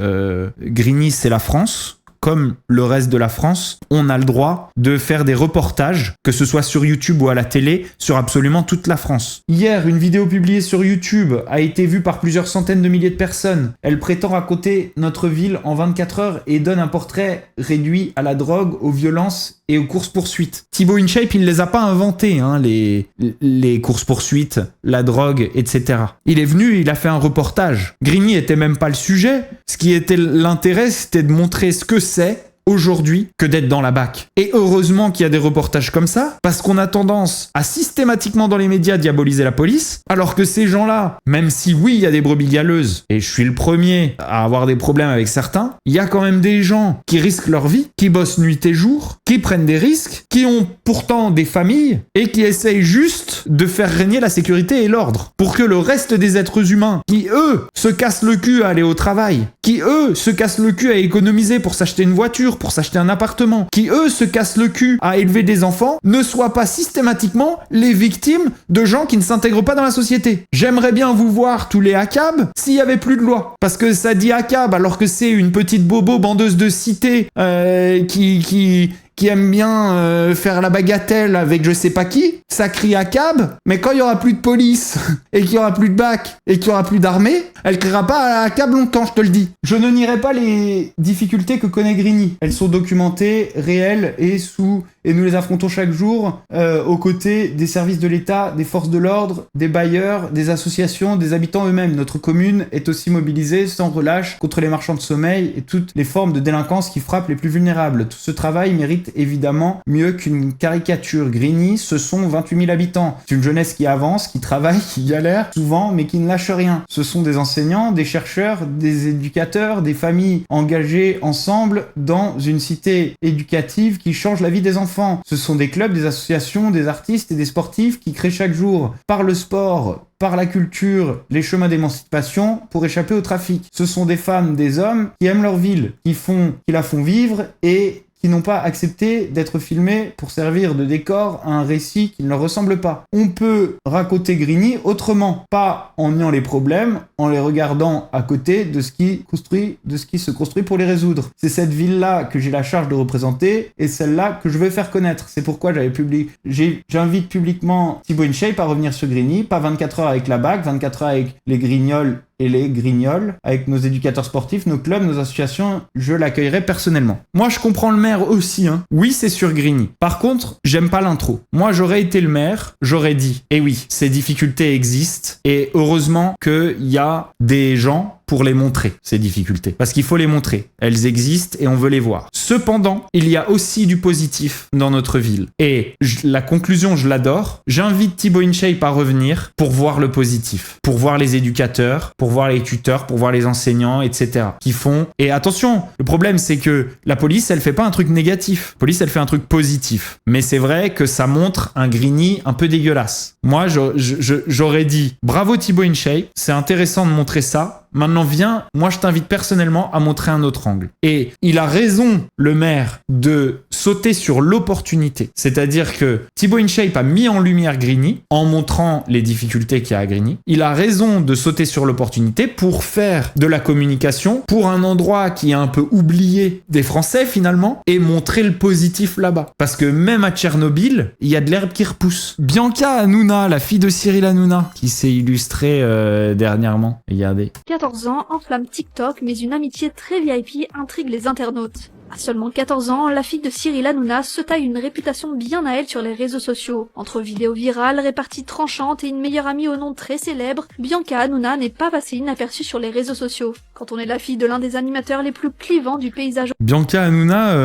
A: Grigny c'est la France. Comme le reste de la France, on a le droit de faire des reportages, que ce soit sur YouTube ou à la télé, sur absolument toute la France. Hier, une vidéo publiée sur YouTube a été vue par plusieurs centaines de milliers de personnes. Elle prétend raconter notre ville en 24 heures et donne un portrait réduit à la drogue, aux violences et aux courses-poursuites. Thibaut InShape, il ne les a pas inventés, les courses-poursuites, la drogue, etc. Il est venu, il a fait un reportage. Grigny était même pas le sujet. Ce qui était l'intérêt, c'était de montrer ce que c'est aujourd'hui que d'être dans la BAC. Et heureusement qu'il y a des reportages comme ça, parce qu'on a tendance à systématiquement dans les médias diaboliser la police, alors que ces gens-là, même si oui, il y a des brebis galeuses, et je suis le premier à avoir des problèmes avec certains, il y a quand même des gens qui risquent leur vie, qui bossent nuit et jour, qui prennent des risques, qui ont pourtant des familles, et qui essayent juste de faire régner la sécurité et l'ordre, pour que le reste des êtres humains, qui eux, se cassent le cul à aller au travail, qui eux, se cassent le cul à économiser pour s'acheter une voiture, pour s'acheter un appartement, qui eux se cassent le cul à élever des enfants, ne soient pas systématiquement les victimes de gens qui ne s'intègrent pas dans la société. J'aimerais bien vous voir tous les ACAB s'il y avait plus de loi. Parce que ça dit ACAB alors que c'est une petite bobo bandeuse de cité qui aime bien faire la bagatelle avec je sais pas qui, ça crie ACAB, mais quand il y aura plus de police, et qu'il y aura plus de BAC, et qu'il y aura plus d'armée, elle criera pas ACAB longtemps, je te le dis. Je ne nierai pas les difficultés que connaît Grigny. Elles sont documentées, réelles, et nous les affrontons chaque jour aux côtés des services de l'État, des forces de l'ordre, des bailleurs, des associations, des habitants eux-mêmes. Notre commune est aussi mobilisée sans relâche contre les marchands de sommeil et toutes les formes de délinquance qui frappent les plus vulnérables. Tout ce travail mérite évidemment mieux qu'une caricature. Grigny, ce sont 28 000 habitants. C'est une jeunesse qui avance, qui travaille, qui galère souvent, mais qui ne lâche rien. Ce sont des enseignants, des chercheurs, des éducateurs, des familles engagées ensemble dans une cité éducative qui change la vie des enfants. Ce sont des clubs, des associations, des artistes et des sportifs qui créent chaque jour, par le sport, par la culture, les chemins d'émancipation pour échapper au trafic. Ce sont des femmes, des hommes qui aiment leur ville, qui la font vivre et qui n'ont pas accepté d'être filmés pour servir de décor à un récit qui ne leur ressemble pas. On peut raconter Grigny autrement, pas en niant les problèmes, en les regardant à côté de ce qui se construit pour les résoudre. C'est cette ville-là que j'ai la charge de représenter et celle-là que je veux faire connaître. C'est pourquoi j'invite publiquement Thibaut InShape à revenir sur Grigny, pas 24 heures avec la BAC, 24 heures avec les Grignols et les Grignols, avec nos éducateurs sportifs, nos clubs, nos associations, je l'accueillerai personnellement. Moi, je comprends le maire aussi, hein. Oui, c'est sur Grigny. Par contre, j'aime pas l'intro. Moi, j'aurais été le maire, j'aurais dit, eh oui, ces difficultés existent, et heureusement qu'il y a des gens pour les montrer, ces difficultés. Parce qu'il faut les montrer. Elles existent et on veut les voir. Cependant, il y a aussi du positif dans notre ville. Et la conclusion, je l'adore. J'invite Thibaut InShape à revenir pour voir le positif. Pour voir les éducateurs, pour voir les tuteurs, pour voir les enseignants, etc. Qui font... Et attention, le problème, c'est que la police, elle fait pas un truc négatif. La police, elle fait un truc positif. Mais c'est vrai que ça montre un Grigny un peu dégueulasse. Moi, j'aurais dit, bravo Thibaut InShape, c'est intéressant de montrer ça. Maintenant, viens, moi je t'invite personnellement à montrer un autre angle. Et il a raison, le maire, de sauter sur l'opportunité. C'est-à-dire que Thibaut InShape a mis en lumière Grigny en montrant les difficultés qu'il y a à Grigny. Il a raison de sauter sur l'opportunité pour faire de la communication pour un endroit qui est un peu oublié des Français finalement et montrer le positif là-bas. Parce que même à Tchernobyl, il y a de l'herbe qui repousse. Bianca Hanouna, la fille de Cyril Hanouna, qui s'est illustrée dernièrement. Regardez.
L: 14 ans, enflamme TikTok, mais une amitié très VIP intrigue les internautes. À seulement 14 ans, la fille de Cyril Hanouna se taille une réputation bien à elle sur les réseaux sociaux. Entre vidéos virales, réparties tranchantes et une meilleure amie au nom très célèbre, Bianca Hanouna n'est pas passée inaperçue sur les réseaux sociaux. Quand on est la fille de l'un des animateurs les plus clivants du paysage...
A: Bianca Hanouna,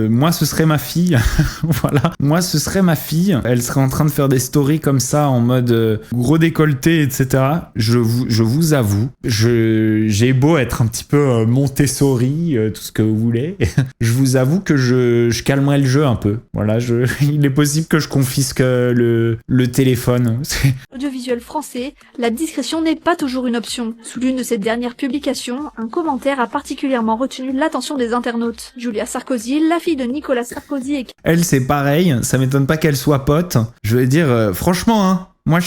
A: moi ce serait ma fille. Voilà, moi ce serait ma fille. Elle serait en train de faire des stories comme ça en mode gros décolleté, etc. Je vous avoue, j'ai beau être un petit peu Montessori, tout ce que vous voulez, je vous avoue que je calmerai le jeu un peu. Voilà, il est possible que je confisque le téléphone.
L: Audiovisuel français, la discrétion n'est pas toujours une option. Sous l'une de ses dernières publications, un commentaire a particulièrement retenu l'attention des internautes. Julia Sarkozy, la fille de Nicolas Sarkozy,
A: elle, c'est pareil, ça m'étonne pas qu'elle soit pote. Je veux dire, franchement, hein, moi, je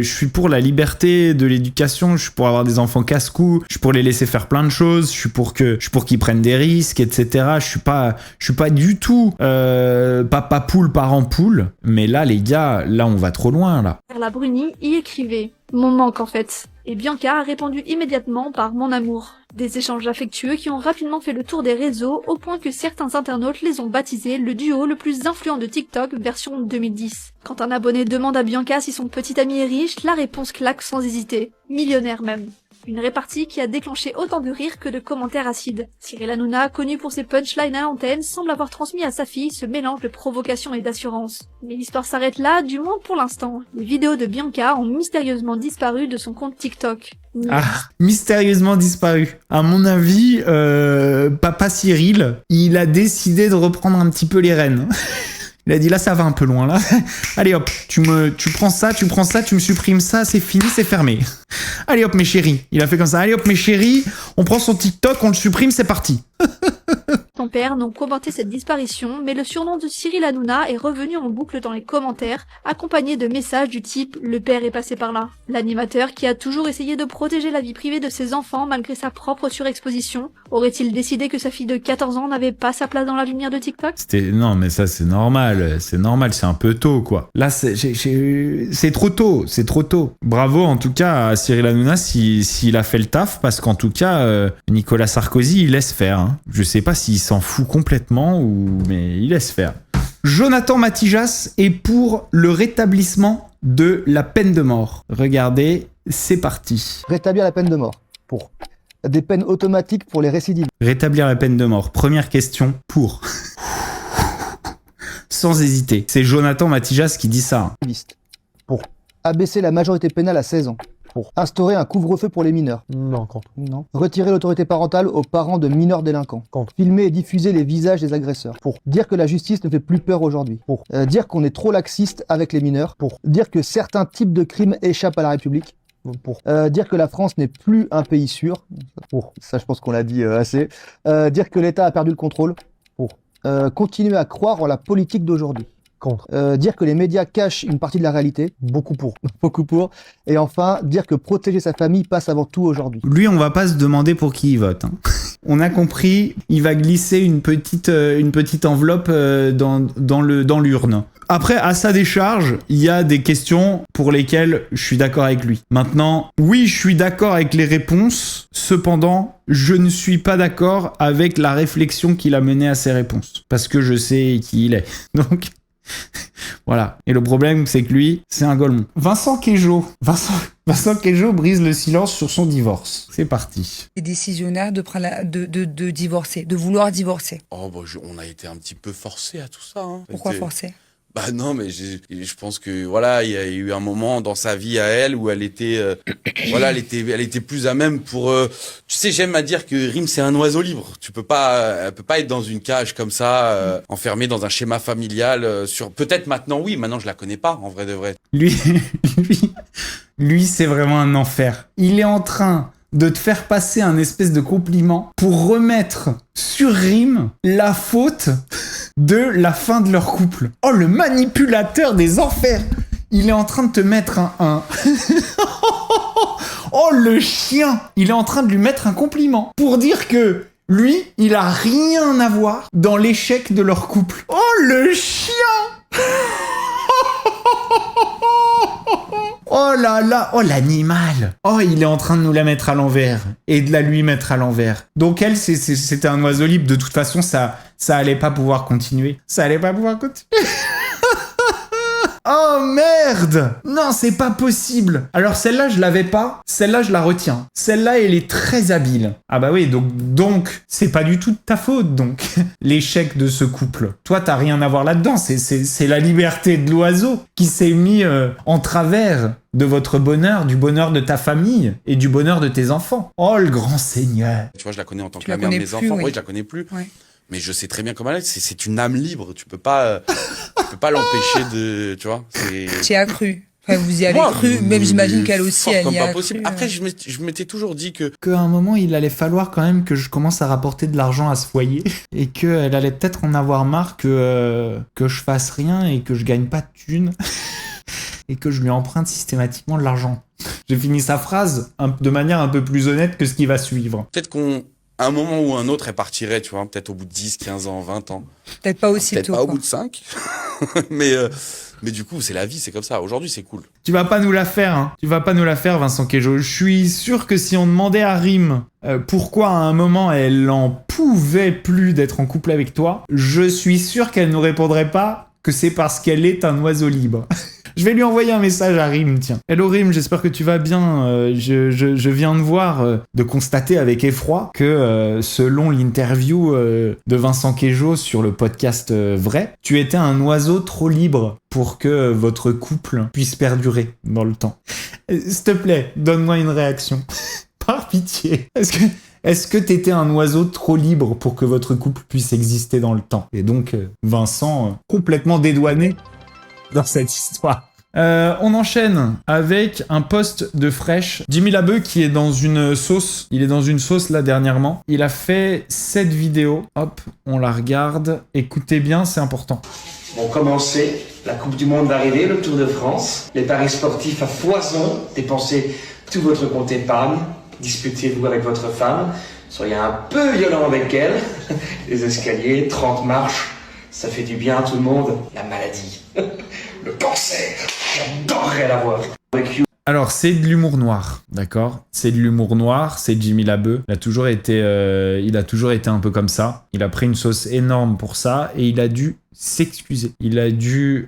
A: suis pour la liberté de l'éducation. Je suis pour avoir des enfants casse-cou. Je suis pour les laisser faire plein de choses. Je suis pour qu'ils prennent des risques, etc. Je suis pas du tout papa poule, parent poule. Mais là, les gars, là, on va trop loin, là.
L: Carla Bruni y écrivait « Mon manque, en fait ». Et Bianca a répondu immédiatement par « Mon amour ». Des échanges affectueux qui ont rapidement fait le tour des réseaux au point que certains internautes les ont baptisés le duo le plus influent de TikTok version 2010. Quand un abonné demande à Bianca si son petit ami est riche, la réponse claque sans hésiter. Millionnaire même. Une répartie qui a déclenché autant de rires que de commentaires acides. Cyril Hanouna, connu pour ses punchlines à l'antenne, semble avoir transmis à sa fille ce mélange de provocation et d'assurance. Mais l'histoire s'arrête là, du moins pour l'instant. Les vidéos de Bianca ont mystérieusement disparu de son compte TikTok.
A: Ah, mystérieusement disparu. À mon avis, papa Cyril, il a décidé de reprendre un petit peu les rênes. Il a dit là ça va un peu loin là. Allez hop, tu prends ça, tu me supprimes ça, c'est fini, c'est fermé. Allez hop mes chéris. Il a fait comme ça. Allez hop mes chéris, on prend son TikTok, on le supprime, c'est parti.
L: Son père n'ont commenté cette disparition, mais le surnom de Cyril Hanouna est revenu en boucle dans les commentaires, accompagné de messages du type « Le père est passé par là ». L'animateur, qui a toujours essayé de protéger la vie privée de ses enfants malgré sa propre surexposition, aurait-il décidé que sa fille de 14 ans n'avait pas sa place dans la lumière de TikTok ?
A: Non mais ça c'est normal, c'est un peu tôt quoi. Là c'est trop tôt. Bravo en tout cas à Cyril Hanouna s'il a fait le taf, parce qu'en tout cas Nicolas Sarkozy il laisse faire. Hein. Je sais pas s'il s'en fout complètement mais il laisse faire. Jonathan Matijas est pour le rétablissement de la peine de mort. Regardez, c'est parti.
M: Rétablir la peine de mort. Pour. Des peines automatiques pour les récidives.
A: Rétablir la peine de mort. Première question, pour. Sans hésiter. C'est Jonathan Matijas qui dit ça.
M: Pour. Abaisser la majorité pénale à 16 ans. Pour instaurer un couvre-feu pour les mineurs.
N: Non, contre.
M: Non. Retirer l'autorité parentale aux parents de mineurs délinquants.
N: Contre.
M: Filmer et diffuser les visages des agresseurs. Pour dire que la justice ne fait plus peur aujourd'hui. Pour dire qu'on est trop laxiste avec les mineurs. Pour dire que certains types de crimes échappent à la République. Pour dire que la France n'est plus un pays sûr. Pour ça, je pense qu'on l'a dit assez. Dire que l'État a perdu le contrôle. continuer à croire en la politique d'aujourd'hui. Contre. Dire que les médias cachent une partie de la réalité, beaucoup pour. Et enfin, dire que protéger sa famille passe avant tout aujourd'hui.
A: Lui, on va pas se demander pour qui il vote. Hein. On a compris, il va glisser une petite enveloppe dans l'urne. Après, à sa décharge, il y a des questions pour lesquelles je suis d'accord avec lui. Maintenant, oui, je suis d'accord avec les réponses. Cependant, je ne suis pas d'accord avec la réflexion qu'il a menée à ses réponses. Parce que je sais qui il est. Donc... voilà. Et le problème, c'est que lui, c'est un golemon. Vincent Queijo brise le silence sur son divorce. C'est parti.
N: Les décisionnaires de divorcer, de vouloir divorcer.
O: Oh, bah, on a été un petit peu forcés à tout ça. Hein.
N: Pourquoi forcer?
O: Bah non, mais je pense que voilà, il y a eu un moment dans sa vie à elle où elle était, elle était plus à même pour. Tu sais, j'aime à dire que Rim c'est un oiseau libre. Elle peut pas être dans une cage comme ça, enfermée dans un schéma familial. Peut-être maintenant oui, maintenant je la connais pas en vrai de vrai.
A: Lui, c'est vraiment un enfer. Il est en train de te faire passer un espèce de compliment pour remettre sur Rim la faute de la fin de leur couple. Oh, le manipulateur des enfers! Il est en train de te mettre un... Oh, le chien! Il est en train de lui mettre un compliment pour dire que lui, il a rien à voir dans l'échec de leur couple. Oh, le chien! Oh là là, oh l'animal. Oh, il est en train de nous la mettre à l'envers et de la lui mettre à l'envers. Donc elle, c'était un oiseau libre. De toute façon, ça allait pas pouvoir continuer. Oh merde! Non, c'est pas possible. Alors celle-là, je l'avais pas. Celle-là, je la retiens. Celle-là, elle est très habile. Ah bah oui, donc c'est pas du tout de ta faute, donc. L'échec de ce couple. Toi, t'as rien à voir là-dedans. C'est la liberté de l'oiseau qui s'est mis en travers de votre bonheur, du bonheur de ta famille et du bonheur de tes enfants. Oh, le grand Seigneur.
O: Tu vois, je la connais en tant que la mère de mes enfants. Oui, je la connais plus. Ouais. Mais je sais très bien comment elle est. C'est une âme libre. Tu peux pas l'empêcher de, tu vois.
N: Tu y as cru. Enfin, vous y avez cru. Même j'imagine qu'elle aussi, elle y a cru.
O: Après, je m'étais toujours dit qu'à
A: un moment, il allait falloir quand même que je commence à rapporter de l'argent à ce foyer et qu'elle allait peut-être en avoir marre que je fasse rien et que je gagne pas de thunes et que je lui emprunte systématiquement de l'argent. J'ai fini sa phrase de manière un peu plus honnête que ce qui va suivre.
O: Peut-être qu'à un moment ou un autre, elle partirait, tu vois, peut-être au bout de 10, 15 ans, 20 ans.
N: Peut-être pas aussi
O: peut-être
N: tôt.
O: Peut-être pas au bout de 5. Mais du coup, c'est la vie, c'est comme ça. Aujourd'hui, c'est cool.
A: Tu vas pas nous la faire, hein. Tu vas pas nous la faire, Vincent Queijo. Je suis sûr que si on demandait à Rim pourquoi à un moment elle en pouvait plus d'être en couple avec toi, je suis sûr qu'elle nous répondrait pas que c'est parce qu'elle est un oiseau libre. Je vais lui envoyer un message à Rim, tiens. Hello Rim, j'espère que tu vas bien. Je viens de voir, de constater avec effroi que selon l'interview de Vincent Queijo sur le podcast Vrai, tu étais un oiseau trop libre pour que votre couple puisse perdurer dans le temps. S'il te plaît, donne-moi une réaction. Par pitié. Est-ce que t'étais un oiseau trop libre pour que votre couple puisse exister dans le temps? Et donc, Vincent, complètement dédouané dans cette histoire. On enchaîne avec un post de Fresh. Jimmy Labeu qui est dans une sauce. Il est dans une sauce là dernièrement. Il a fait 7 vidéos. Hop, on la regarde. Écoutez bien, c'est important.
P: Bon, commencez. La Coupe du Monde va arriver, le Tour de France. Les paris sportifs à foison. Dépensez tout votre compte épargne. Disputez-vous avec votre femme. Soyez un peu violent avec elle. Les escaliers, 30 marches. Ça fait du bien à tout le monde. La maladie. Le cancer. J'adorerais l'avoir.
A: Alors, c'est de l'humour noir, d'accord? C'est de l'humour noir, c'est Jimmy Labeu. Il a toujours été un peu comme ça. Il a pris une sauce énorme pour ça et il a dû s'excuser. Il a dû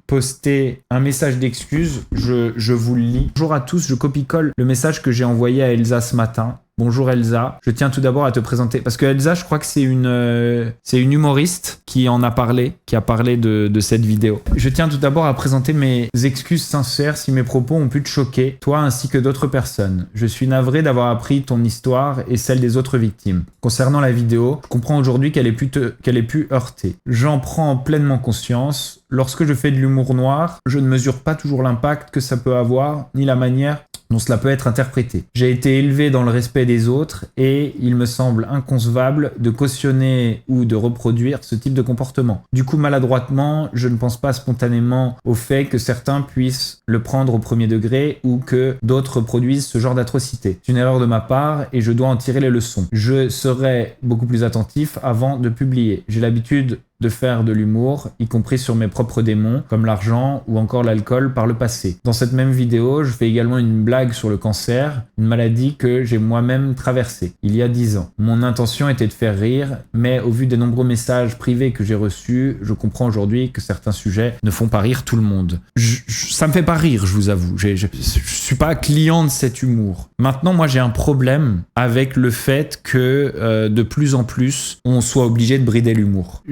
A: poster un message d'excuse. Je vous le lis. Bonjour à tous, je copie-colle le message que j'ai envoyé à Elsa ce matin. Bonjour Elsa, je tiens tout d'abord à te présenter, parce que Elsa, je crois que c'est une humoriste qui en a parlé, qui a parlé de cette vidéo. Je tiens tout d'abord à présenter mes excuses sincères si mes propos ont pu te choquer, toi ainsi que d'autres personnes. Je suis navré d'avoir appris ton histoire et celle des autres victimes. Concernant la vidéo, je comprends aujourd'hui qu'elle ait pu heurter. J'en prends pleinement conscience. Lorsque je fais de l'humour noir, je ne mesure pas toujours l'impact que ça peut avoir, ni la manière dont cela peut être interprété. J'ai été élevé dans le respect des autres et il me semble inconcevable de cautionner ou de reproduire ce type de comportement. Du coup, maladroitement, je ne pense pas spontanément au fait que certains puissent le prendre au premier degré ou que d'autres produisent ce genre d'atrocité. C'est une erreur de ma part et je dois en tirer les leçons. Je serai beaucoup plus attentif avant de publier. J'ai l'habitude de faire de l'humour, y compris sur mes propres démons, comme l'argent ou encore l'alcool par le passé. Dans cette même vidéo, je fais également une blague sur le cancer, une maladie que j'ai moi-même traversée, il y a 10 ans. Mon intention était de faire rire, mais au vu des nombreux messages privés que j'ai reçus, je comprends aujourd'hui que certains sujets ne font pas rire tout le monde. Ça me fait pas rire, je vous avoue. Je suis pas client de cet humour. Maintenant, moi, j'ai un problème avec le fait que de plus en plus, on soit obligé de brider l'humour.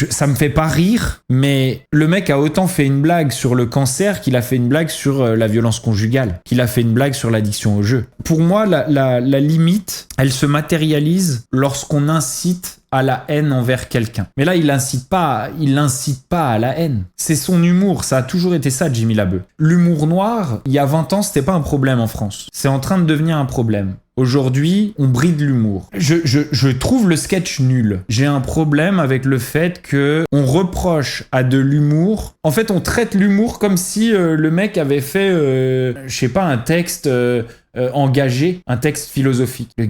A: Ça me fait pas rire, mais le mec a autant fait une blague sur le cancer qu'il a fait une blague sur la violence conjugale, qu'il a fait une blague sur l'addiction au jeu. Pour moi, la limite, elle se matérialise lorsqu'on incite à la haine envers quelqu'un. Mais là, il l'incite pas à la haine. C'est son humour, ça a toujours été ça, Jimmy Labeu. L'humour noir, il y a 20 ans, c'était pas un problème en France. C'est en train de devenir un problème. Aujourd'hui, on bride l'humour. Je trouve le sketch nul. J'ai un problème avec le fait que on reproche à de l'humour. En fait, on traite l'humour comme si le mec avait fait, je sais pas, un texte engagé, un texte philosophique. Le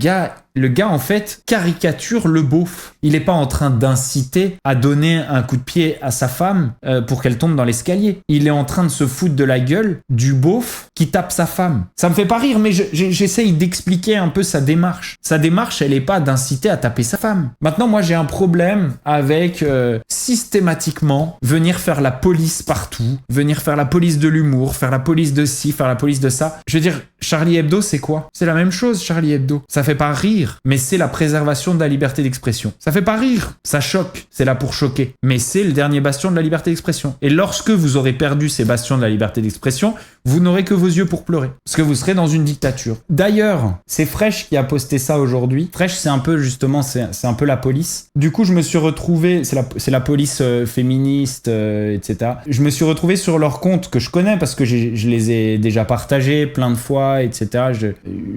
A: gars, en fait, caricature le beauf. Il est pas en train d'inciter à donner un coup de pied à sa femme pour qu'elle tombe dans l'escalier. Il est en train de se foutre de la gueule du beauf qui tape sa femme. Ça me fait pas rire, mais j'essaye d'expliquer un peu sa démarche. Sa démarche, elle est pas d'inciter à taper sa femme. Maintenant, moi, j'ai un problème avec systématiquement venir faire la police partout, venir faire la police de l'humour, faire la police de ci, faire la police de ça. Je veux dire, Charlie Hebdo, c'est quoi? C'est la même chose, Charlie Hebdo. Ça fait pas rire, mais c'est la préservation de la liberté d'expression. Ça fait pas rire, ça choque, c'est là pour choquer. Mais c'est le dernier bastion de la liberté d'expression. Et lorsque vous aurez perdu ces bastions de la liberté d'expression, vous n'aurez que vos yeux pour pleurer. Parce que vous serez dans une dictature. D'ailleurs, c'est Fresh qui a posté ça aujourd'hui. Fresh, c'est un peu, justement, c'est un peu la police. Du coup, je me suis retrouvé, c'est la police féministe, etc. Je me suis retrouvé sur leur compte que je connais parce que je les ai déjà partagés plein de fois, etc.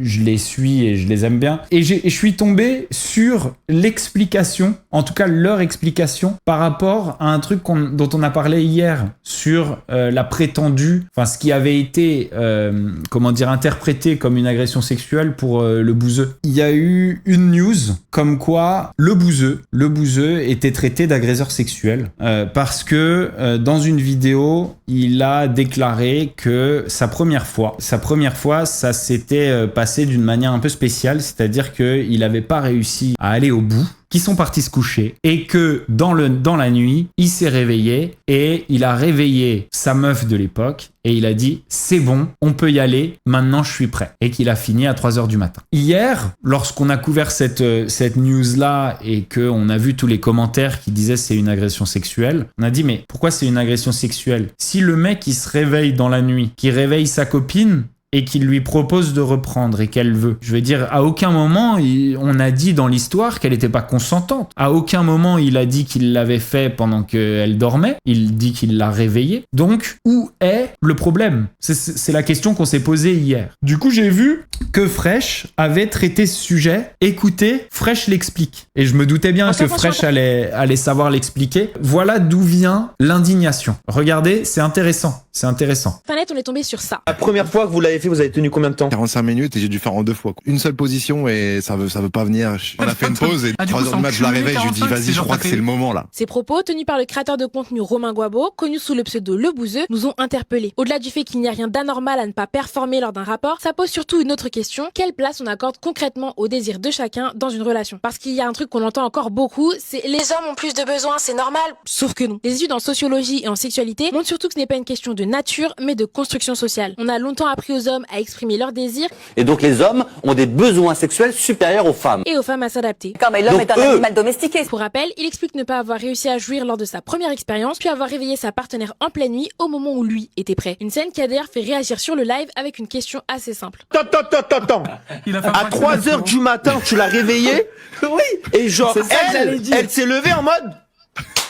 A: Je les suis et je les aime bien. Et je suis tombé sur l'explication, en tout cas leur explication, par rapport à un truc dont on a parlé hier sur la prétendue, enfin ce qui avait été, interprété comme une agression sexuelle pour le bouseux. Il y a eu une news comme quoi le bouseux était traité d'agresseur sexuel parce que dans une vidéo, il a déclaré que sa première fois, ça s'était passé d'une manière un peu spéciale, c'est-à-dire qu'il n'avait pas réussi à aller au bout, qu'ils sont partis se coucher et que dans la nuit, il s'est réveillé et il a réveillé sa meuf de l'époque et il a dit « c'est bon, on peut y aller, maintenant je suis prêt » et qu'il a fini à 3h du matin. Hier, lorsqu'on a couvert cette news-là et qu'on a vu tous les commentaires qui disaient « c'est une agression sexuelle », on a dit « mais pourquoi c'est une agression sexuelle ? Si le mec il se réveille dans la nuit, qui réveille sa copine, et qu'il lui propose de reprendre et qu'elle veut. Je veux dire, à aucun moment, on a dit dans l'histoire qu'elle n'était pas consentante. À aucun moment, il a dit qu'il l'avait fait pendant qu'elle dormait. Il dit qu'il l'a réveillée. Donc, où est le problème ? C'est la question qu'on s'est posée hier. Du coup, j'ai vu que Fresh avait traité ce sujet. Écoutez, Fresh l'explique. Et je me doutais bien que Fresh allait savoir l'expliquer. Voilà d'où vient l'indignation. Regardez, c'est intéressant. C'est intéressant.
Q: Internet, on est tombé sur ça.
R: La première fois que vous l'avez fait, vous avez tenu combien de temps?
S: 45 minutes et j'ai dû faire en 2 fois. Une seule position et ça veut pas venir. On a fait une pause et 3h du match, je la réveille, je lui dis vas-y, je crois que c'est le moment là.
Q: Ces propos, tenus par le créateur de contenu Romain Guabo, connu sous le pseudo Le Bouseux, nous ont interpellés. Au-delà du fait qu'il n'y a rien d'anormal à ne pas performer lors d'un rapport, ça pose surtout une autre question. Quelle place on accorde concrètement au désir de chacun dans une relation? Parce qu'il y a un truc qu'on entend encore beaucoup, c'est les hommes ont plus de besoins, c'est normal. Sauf que non. Les études en sociologie et en sexualité montrent surtout que ce n'est pas une question de nature, mais de construction sociale. On a longtemps appris aux hommes à exprimer leurs désirs.
R: Et donc les hommes ont des besoins sexuels supérieurs aux femmes.
Q: Et aux femmes à s'adapter.
H: Comme l'homme est un animal domestiqué.
Q: Pour rappel, il explique ne pas avoir réussi à jouir lors de sa première expérience, puis avoir réveillé sa partenaire en pleine nuit au moment où lui était prêt. Une scène qui a d'ailleurs fait réagir sur le live avec une question assez simple.
R: Attends. À 3h du matin, tu l'as réveillée? Oui. Et genre, elle s'est levée en mode...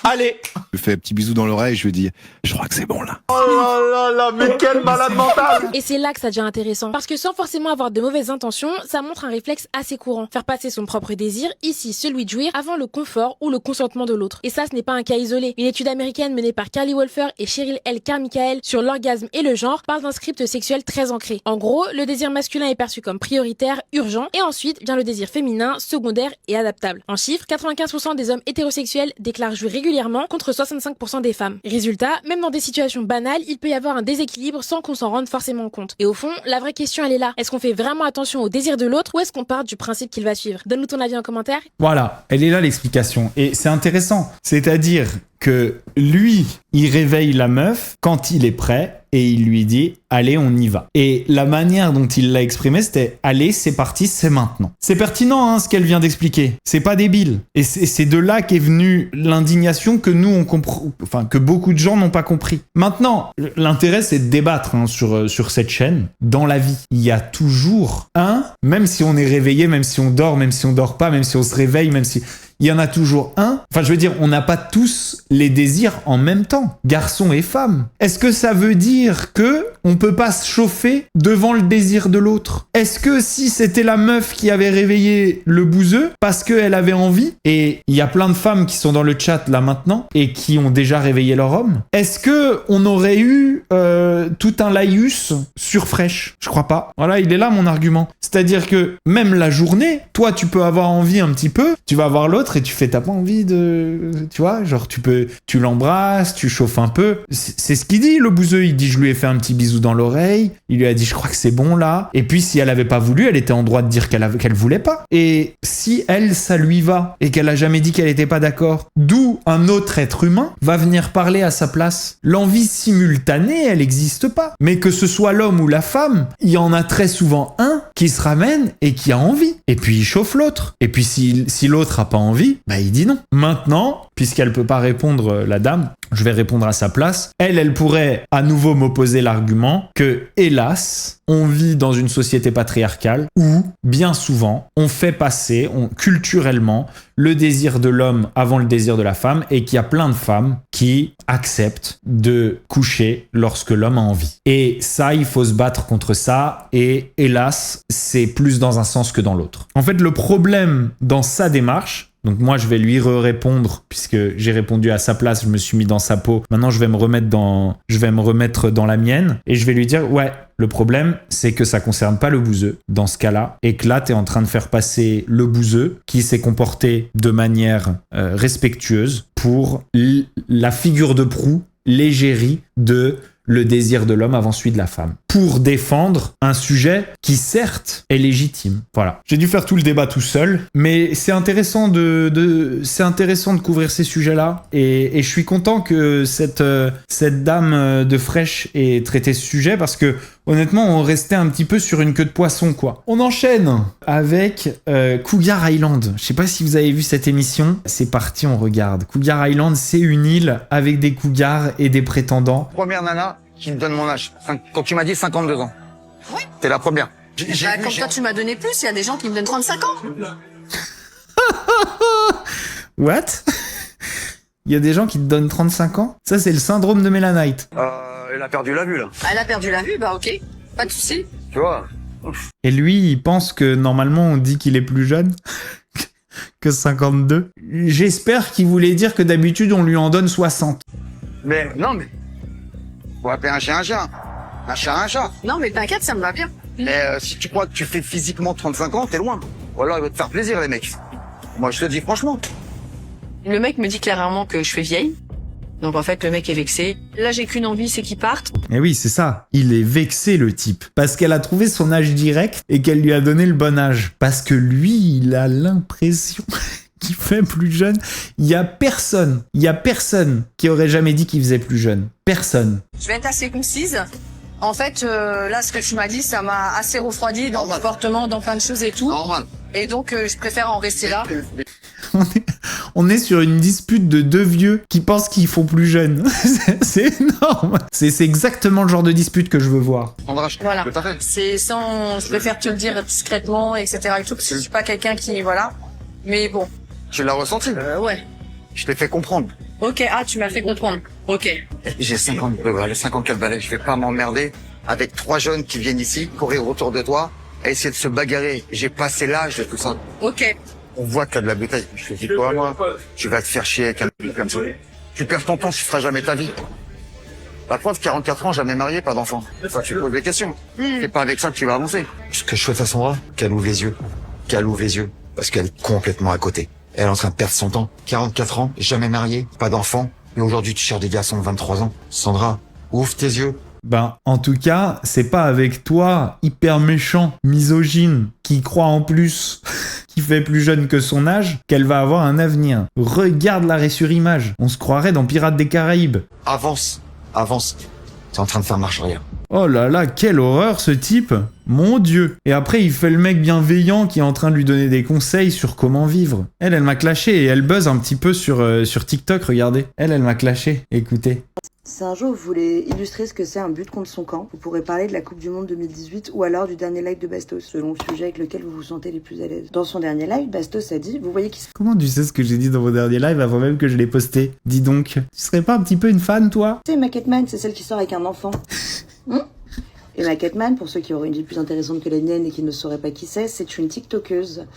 R: Allez.
S: Je lui fais un petit bisou dans l'oreille, je lui dis, je crois que c'est bon là.
R: Oh là là là, mais quel malade mental.
Q: Et c'est là que ça devient intéressant. Parce que sans forcément avoir de mauvaises intentions, ça montre un réflexe assez courant. Faire passer son propre désir, ici celui de jouir, avant le confort ou le consentement de l'autre. Et ça, ce n'est pas un cas isolé. Une étude américaine menée par Carly Wolfer et Cheryl L. Carmichael sur l'orgasme et le genre parle d'un script sexuel très ancré. En gros, le désir masculin est perçu comme prioritaire, urgent, et ensuite vient le désir féminin, secondaire et adaptable. En chiffres, 95% des hommes hétérosexuels déclarent jouir régulièrement contre 65% des femmes. Résultat, même dans des situations banales, il peut y avoir un déséquilibre sans qu'on s'en rende forcément compte. Et au fond, la vraie question elle est là. Est-ce qu'on fait vraiment attention au désir de l'autre ou est-ce qu'on part du principe qu'il va suivre? Donne-nous ton avis en commentaire.
A: Voilà, elle est là l'explication. Et c'est intéressant. C'est-à-dire que lui, il réveille la meuf quand il est prêt et il lui dit « Allez, on y va ». Et la manière dont il l'a exprimé, c'était « Allez, c'est parti, c'est maintenant ». C'est pertinent hein, ce qu'elle vient d'expliquer. C'est pas débile. Et c'est de là qu'est venue l'indignation que nous, on comprend, enfin, que beaucoup de gens n'ont pas compris. Maintenant, l'intérêt, c'est de débattre hein, sur cette chaîne. Dans la vie, il y a toujours même si on est réveillé, même si on dort pas, même si on se réveille, même si... Il y en a toujours un. Enfin, je veux dire, on n'a pas tous les désirs en même temps, garçons et femmes. Est-ce que ça veut dire que on peut pas se chauffer devant le désir de l'autre? Est-ce que si c'était la meuf qui avait réveillé le bouseux parce qu'elle avait envie, et il y a plein de femmes qui sont dans le chat là maintenant et qui ont déjà réveillé leur homme, est-ce que on aurait eu tout un laïus sur Fresh? Je crois pas. Voilà, il est là mon argument. C'est-à-dire que même la journée, toi tu peux avoir envie un petit peu, tu vas voir l'autre et tu fais, t'as pas envie de... Tu vois, genre tu l'embrasses, tu chauffes un peu. C'est ce qu'il dit, le bouseux. Il dit, je lui ai fait un petit bisou dans l'oreille. Il lui a dit, je crois que c'est bon là. Et puis si elle avait pas voulu, elle était en droit de dire qu'elle voulait pas. Et si elle, ça lui va et qu'elle a jamais dit qu'elle était pas d'accord, d'où un autre être humain va venir parler à sa place. L'envie simultanée, elle existe pas. Mais que ce soit l'homme ou la femme, il y en a très souvent un qui se ramène et qui a envie. Et puis il chauffe l'autre. Et puis si l'autre a pas envie, bah il dit non. Maintenant, puisqu'elle peut pas répondre, la dame, je vais répondre à sa place. Elle pourrait à nouveau m'opposer l'argument que, hélas, on vit dans une société patriarcale où, bien souvent, on fait passer, culturellement, le désir de l'homme avant le désir de la femme et qu'il y a plein de femmes qui acceptent de coucher lorsque l'homme a envie. Et ça, il faut se battre contre ça et, hélas, c'est plus dans un sens que dans l'autre. En fait, le problème dans sa démarche, donc moi, je vais lui répondre puisque j'ai répondu à sa place, je me suis mis dans sa peau. Maintenant, je vais me remettre dans la mienne et je vais lui dire, ouais, le problème, c'est que ça concerne pas le bouseux dans ce cas-là et que là, t'es en train de faire passer le bouseux qui s'est comporté de manière respectueuse pour la figure de proue, l'égérie de le désir de l'homme avant celui de la femme, pour défendre un sujet qui certes est légitime. Voilà. J'ai dû faire tout le débat tout seul, mais c'est intéressant c'est intéressant de couvrir ces sujets-là, et je suis content que cette dame de Fresh ait traité ce sujet, parce que honnêtement, on restait un petit peu sur une queue de poisson, quoi. On enchaîne avec Cougar Island. Je sais pas si vous avez vu cette émission. C'est parti, on regarde. Cougar Island, c'est une île avec des cougars et des prétendants.
T: Première nana qui me donne mon âge. Quand tu m'as dit 52 ans.
H: Oui.
T: T'es la première.
H: Comme toi, tu m'as donné plus, il y a des gens qui me donnent 35 ans.
A: What? Il y a des gens qui te donnent 35 ans? Ça, c'est le syndrome de Mélanite.
T: Elle a perdu la vue, là.
H: Elle a perdu la vue, bah ok. Pas de souci.
T: Tu vois?
A: Et lui, il pense que normalement, on dit qu'il est plus jeune que 52. J'espère qu'il voulait dire que d'habitude, on lui en donne 60.
T: Mais, non, mais... Faut appeler un chat un chat. Un chat un chat.
H: Non, mais t'inquiète, ça me va bien.
T: Mais si tu crois que tu fais physiquement 35 ans, t'es loin. Ou alors, il va te faire plaisir, les mecs. Moi, je te dis franchement.
H: Le mec me dit clairement que je fais vieille. Donc en fait, le mec est vexé. Là, j'ai qu'une envie, c'est qu'il parte.
A: Et oui, c'est ça. Il est vexé, le type. Parce qu'elle a trouvé son âge direct et qu'elle lui a donné le bon âge. Parce que lui, il a l'impression qu'il fait plus jeune. Il y a personne qui aurait jamais dit qu'il faisait plus jeune. Personne.
H: Je vais être assez concise. En fait, là, ce que tu m'as dit, ça m'a assez refroidi dans le comportement, dans plein de choses et tout. Et donc, je préfère en rester là.
A: On est sur une dispute de deux vieux qui pensent qu'ils font plus jeunes. C'est énorme. C'est exactement le genre de dispute que je veux voir.
H: Voilà. C'est sans... Je préfère te le dire discrètement, etc. et tout, parce que je suis pas quelqu'un qui... Voilà. Mais bon.
T: Tu l'as ressenti?
H: Ouais.
T: Je t'ai fait comprendre.
K: Ok, ah, tu m'as fait comprendre. Ok.
T: J'ai 54 balais, je vais pas m'emmerder avec 3 jeunes qui viennent ici, courir autour de toi, à essayer de se bagarrer. J'ai passé l'âge de tout ça.
K: Ok.
T: On voit que t'as de la bouteille. Je te dis quoi, moi? Tu vas te faire chier avec un truc comme ça. Tu perds ton temps, tu feras jamais ta vie. La preuve, 44 ans, jamais marié, pas d'enfant. Enfin, tu poses des questions. C'est pas avec ça que tu vas avancer. Ce que je souhaite à Sandra, qu'elle ouvre les yeux. Qu'elle ouvre les yeux. Parce qu'elle est complètement à côté. Elle est en train de perdre son temps. 44 ans, jamais marié, pas d'enfant. Et aujourd'hui, tu cherches des garçons de 23 ans. Sandra, ouvre tes yeux.
A: Ben, en tout cas, c'est pas avec toi, hyper méchant, misogyne, qui croit en plus, qui fait plus jeune que son âge, qu'elle va avoir un avenir. Regarde l'arrêt sur image. On se croirait dans Pirates des Caraïbes.
T: Avance, avance. T'es en train de faire marche arrière.
A: Oh là là, quelle horreur ce type! Mon Dieu! Et après, il fait le mec bienveillant qui est en train de lui donner des conseils sur comment vivre. Elle m'a clashé et elle buzz un petit peu sur TikTok, regardez. Elle m'a clashé. Écoutez.
U: Si un jour vous voulez illustrer ce que c'est un but contre son camp, vous pourrez parler de la Coupe du Monde 2018 ou alors du dernier live de Bastos, selon le sujet avec lequel vous vous sentez les plus à l'aise. Dans son dernier live, Bastos a dit, vous voyez qui c'est.
A: Comment tu sais ce que j'ai dit dans mon dernier live avant même que je l'ai posté? Dis donc, tu serais pas un petit peu une fan, toi?
U: C'est Maquetman, c'est celle qui sort avec un enfant. Et Maquetman, pour ceux qui auraient une vie plus intéressante que la mienne et qui ne sauraient pas qui c'est une TikTokeuse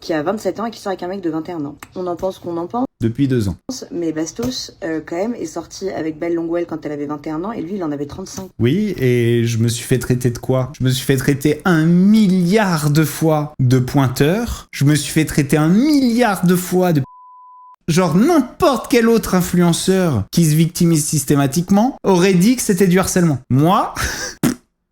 U: qui a 27 ans et qui sort avec un mec de 21 ans. On en pense qu'on en pense.
A: Depuis 2 ans.
U: Mais Bastos, quand même, est sorti avec Belle Longwell quand elle avait 21 ans et lui, il en avait 35.
A: Oui, et je me suis fait traiter de quoi? Je me suis fait traiter 1 milliard de fois de pointeur. Je me suis fait traiter 1 milliard de fois de... Genre n'importe quel autre influenceur qui se victimise systématiquement aurait dit que c'était du harcèlement. Moi...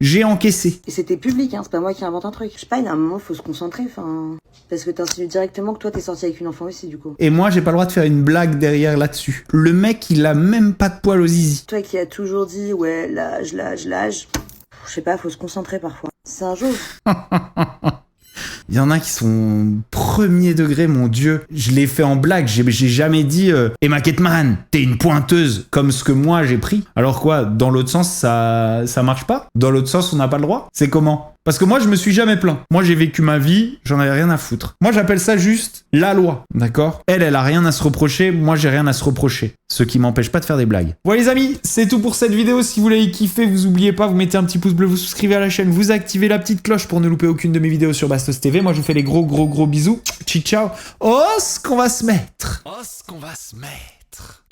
A: j'ai encaissé.
U: Et c'était public, hein, c'est pas moi qui invente un truc. Je sais pas, il y a un moment, faut se concentrer, enfin... Parce que t'insinues directement que toi, t'es sorti avec une enfant aussi, du coup.
A: Et moi, j'ai pas le droit de faire une blague derrière là-dessus. Le mec, il a même pas de poil aux zizi.
U: Toi qui as toujours dit, ouais, l'âge... Je sais pas, faut se concentrer parfois. C'est un jour.
A: Il y en a qui sont premier degré, mon Dieu. Je l'ai fait en blague, j'ai jamais dit Emma Ketman, t'es une pointeuse, comme ce que moi j'ai pris. Alors quoi, dans l'autre sens, ça marche pas? Dans l'autre sens, on n'a pas le droit? C'est comment? Parce que moi, je me suis jamais plaint. Moi, j'ai vécu ma vie, j'en avais rien à foutre. Moi, j'appelle ça juste la loi, d'accord? Elle a rien à se reprocher, moi, j'ai rien à se reprocher. Ce qui m'empêche pas de faire des blagues. Voilà les amis, c'est tout pour cette vidéo. Si vous l'avez kiffé, vous oubliez pas, vous mettez un petit pouce bleu, vous souscrivez à la chaîne, vous activez la petite cloche pour ne louper aucune de mes vidéos sur Bastos TV. Moi, je vous fais les gros bisous. Ciao. Oh, ce qu'on va se mettre.
D: Oh, ce qu'on va se mettre.